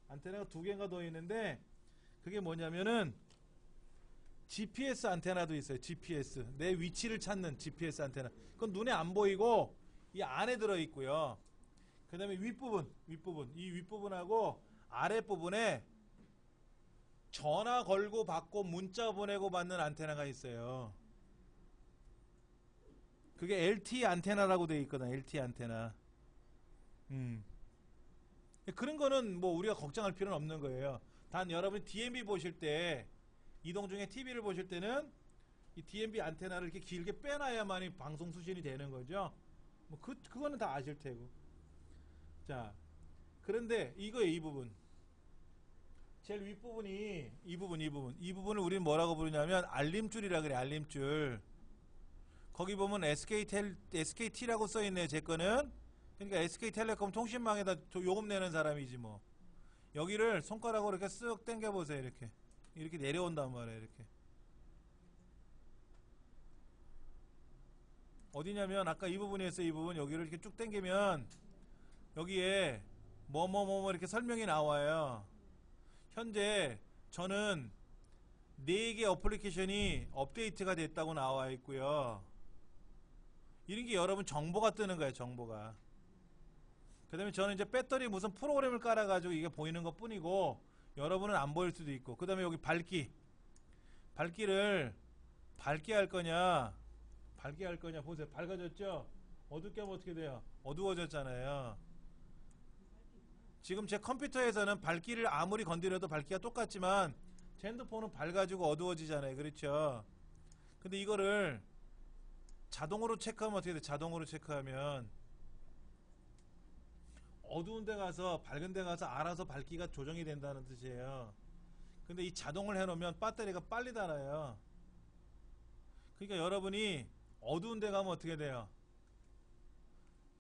안테나가 2개인가 더 있는데 그게 뭐냐면은 GPS 안테나도 있어요. GPS. 내 위치를 찾는 GPS 안테나. 그건 눈에 안 보이고 이 안에 들어 있고요. 그 다음에 윗부분. 이 윗부분하고 아랫부분에 전화 걸고 받고 문자 보내고 받는 안테나가 있어요. 그게 LTE 안테나라고 되어 있거든. LTE 안테나. 그런 거는 뭐 우리가 걱정할 필요는 없는 거예요. 단 여러분이 DMB 보실 때 이동 중에 TV를 보실 때는 이 DMB 안테나를 이렇게 길게 빼놔야만이 방송 수신이 되는 거죠. 뭐 그거는 다 아실 테고. 자, 그런데 이거예요. 이 부분. 제일 윗부분이 이 부분을 우리는 뭐라고 부르냐면 알림줄이라 그래. 알림줄. 거기 보면 SKT라고 써있네요. 제 거는. 그러니까 SK텔레콤 통신망에다 요금 내는 사람이지 뭐. 여기를 손가락으로 이렇게 쓱 당겨보세요. 이렇게 내려온단 말이에요. 이렇게. 어디냐면 아까 이 부분이었어요. 이 부분. 여기를 이렇게 쭉 당기면 여기에 뭐뭐뭐 이렇게 설명이 나와요. 현재 저는 4개 어플리케이션이 업데이트가 됐다고 나와 있고요. 이런 게 여러분 정보가 뜨는 거예요. 정보가. 그 다음에 저는 이제 배터리 무슨 프로그램을 깔아가지고 이게 보이는 것 뿐이고 여러분은 안 보일 수도 있고. 그 다음에 여기 밝기를 밝게 할 거냐 보세요. 밝아졌죠? 어둡게 하면 어떻게 돼요? 어두워졌잖아요. 지금 제 컴퓨터에서는 밝기를 아무리 건드려도 밝기가 똑같지만 제 핸드폰은 밝아지고 어두워지잖아요. 그렇죠? 근데 이거를 자동으로 체크하면 어떻게 돼? 자동으로 체크하면 어두운 데 가서 밝은 데 가서 알아서 밝기가 조정이 된다는 뜻이에요. 근데 이 자동을 해놓으면 배터리가 빨리 닳아요. 그러니까 여러분이 어두운 데 가면 어떻게 돼요?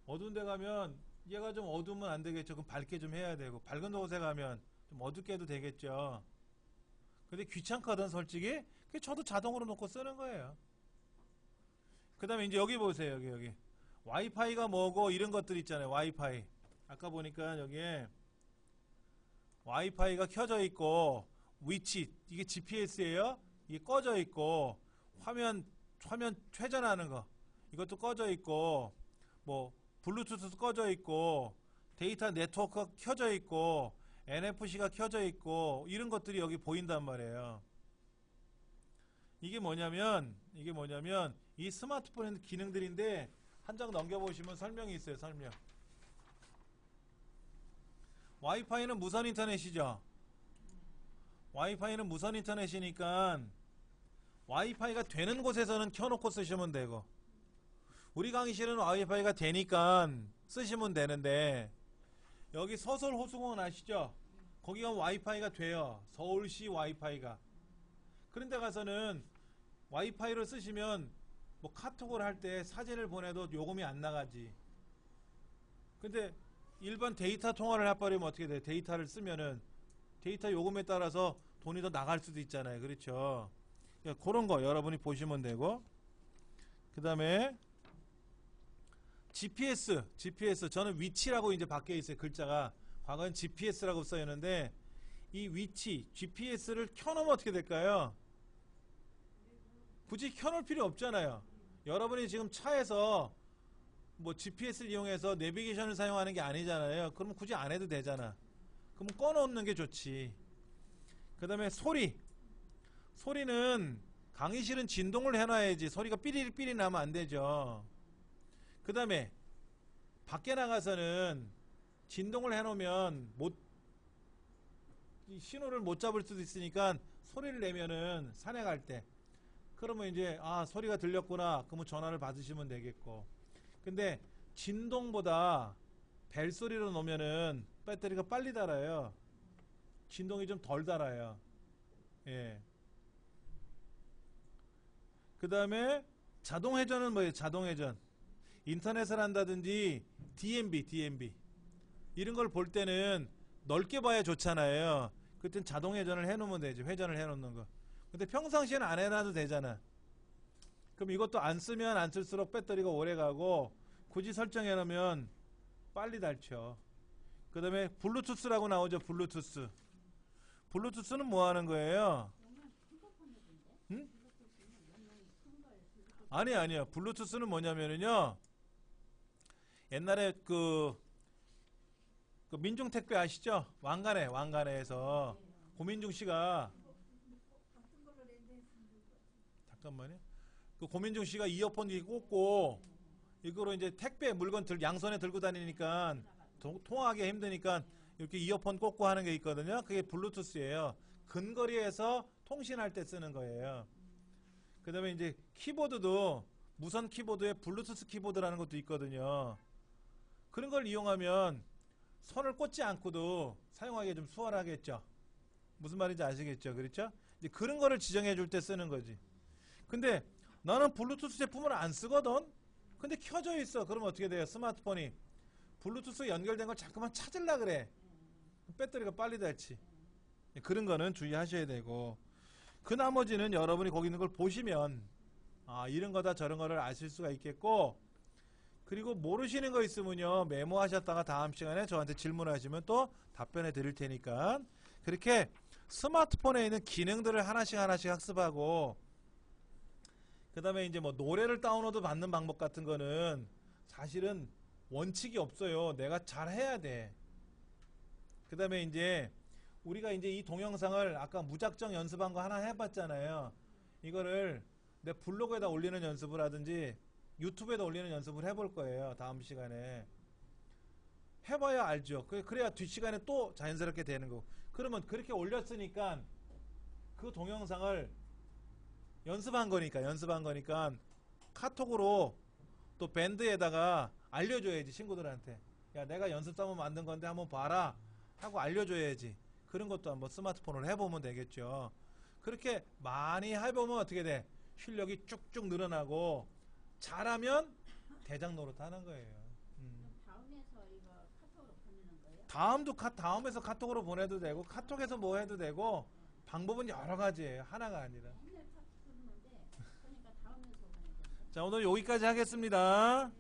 어두운 데 가면 얘가 좀 어두우면 안 되겠죠. 그럼 밝게 좀 해야 되고, 밝은 곳에 가면 좀 어둡게 해도 되겠죠. 근데 귀찮거든 솔직히. 그래서 저도 자동으로 놓고 쓰는 거예요. 그 다음에 이제 여기 보세요. 여기 와이파이가 뭐고 이런 것들 있잖아요. 와이파이 아까 보니까 여기에 와이파이가 켜져 있고 위치 이게 GPS예요. 이게 꺼져 있고 화면 회전하는 거 이것도 꺼져 있고 뭐 블루투스 꺼져 있고 데이터 네트워크가 켜져 있고 NFC가 켜져 있고 이런 것들이 여기 보인단 말이에요. 이게 뭐냐면 이 스마트폰의 기능들인데 한 장 넘겨보시면 설명이 있어요. 설명. 와이파이는 무선 인터넷이죠. 와이파이는 무선 인터넷이니까 와이파이가 되는 곳에서는 켜놓고 쓰시면 되고, 우리 강의실은 와이파이가 되니까 쓰시면 되는데, 여기 서설 호수공원 아시죠? 거기가 와이파이가 돼요. 서울시 와이파이가. 그런데 가서는 와이파이를 쓰시면 뭐 카톡을 할 때 사진을 보내도 요금이 안 나가지. 근데 일반 데이터 통화를 해버리면 어떻게 돼? 데이터를 쓰면은 데이터 요금에 따라서 돈이 더 나갈 수도 있잖아요. 그렇죠? 그러니까 그런 거 여러분이 보시면 되고, 그 다음에 GPS 저는 위치라고 이제 밖에 있어요. 글자가 과거엔 GPS라고 써있는데, 이 위치 GPS를 켜놓으면 어떻게 될까요? 굳이 켜놓을 필요 없잖아요. 여러분이 지금 차에서 뭐 GPS를 이용해서 내비게이션을 사용하는 게 아니잖아요. 그럼 굳이 안 해도 되잖아. 그럼 꺼놓는 게 좋지. 그 다음에 소리는 강의실은 진동을 해놔야지 소리가 삐리삐리 나면 안 되죠. 그 다음에 밖에 나가서는 진동을 해놓으면 신호를 못 잡을 수도 있으니까 소리를 내면은 산에 갈 때 그러면 이제 소리가 들렸구나 그러면 전화를 받으시면 되겠고, 근데 진동보다 벨소리로 놓으면은 배터리가 빨리 닳아요. 진동이 좀 덜 닳아요. 예. 그 다음에 자동회전은 뭐예요? 자동회전. 인터넷을 한다든지 DMB 이런 걸 볼 때는 넓게 봐야 좋잖아요. 그땐 자동회전을 해놓으면 되죠. 회전을 해놓는 거. 근데 평상시에는 안 해놔도 되잖아. 그럼 이것도 안 쓰면 안 쓸수록 배터리가 오래 가고, 굳이 설정해 놓으면 빨리 닳죠. 그 다음에 블루투스라고 나오죠. 블루투스는 뭐 하는 거예요? 응? 아니요. 블루투스는 뭐냐면요, 옛날에 그 민중택배 아시죠? 왕관에에서 고민중 씨가, 잠깐만요. 그 고민중 씨가 이어폰 꽂고 이거로 이제 택배 물건 양손에 들고 다니니까 통화하기 힘드니까 이렇게 이어폰 꽂고 하는 게 있거든요. 그게 블루투스예요. 근거리에서 통신할 때 쓰는 거예요. 그 다음에 이제 키보드도 무선 키보드에 블루투스 키보드라는 것도 있거든요. 그런 걸 이용하면 손을 꽂지 않고도 사용하기 좀 수월하겠죠. 무슨 말인지 아시겠죠? 그렇죠? 이제 그런 거를 지정해 줄 때 쓰는 거지. 근데 나는 블루투스 제품을 안 쓰거든? 근데 켜져 있어. 그러면 어떻게 돼요? 스마트폰이 블루투스 연결된 걸 자꾸만 찾으려 그래. 배터리가 빨리 닳지. 그런 거는 주의하셔야 되고, 그 나머지는 여러분이 거기 있는 걸 보시면 이런 거다 저런 거를 아실 수가 있겠고, 그리고 모르시는 거 있으면요 메모하셨다가 다음 시간에 저한테 질문하시면 또 답변해 드릴 테니까, 그렇게 스마트폰에 있는 기능들을 하나씩 학습하고, 그 다음에 이제 뭐 노래를 다운로드 받는 방법 같은 거는 사실은 원칙이 없어요. 내가 잘 해야 돼. 그 다음에 이제 우리가 이제 이 동영상을 아까 무작정 연습한 거 하나 해봤잖아요. 이거를 내 블로그에다 올리는 연습을 하든지 유튜브에다 올리는 연습을 해볼 거예요. 다음 시간에. 해봐야 알죠. 그래야 뒷시간에 또 자연스럽게 되는 거고. 그러면 그렇게 올렸으니까 그 동영상을 연습한 거니까 카톡으로 또 밴드에다가 알려줘야지. 친구들한테 야 내가 연습사문 만든 건데 한번 봐라 하고 알려줘야지. 그런 것도 한번 스마트폰으로 해보면 되겠죠. 그렇게 많이 해보면 어떻게 돼? 실력이 쭉쭉 늘어나고 잘하면 대장 노릇 하는 거예요. 다음에서 이거 카톡으로 보내는 거예요? 다음에서 카톡으로 보내도 되고 카톡에서 뭐 해도 되고 방법은 여러 가지예요. 하나가 아니라. 맨날 카톡 보는데 그러니까 다음에서 보내는 거예요. 자, 오늘 여기까지 하겠습니다.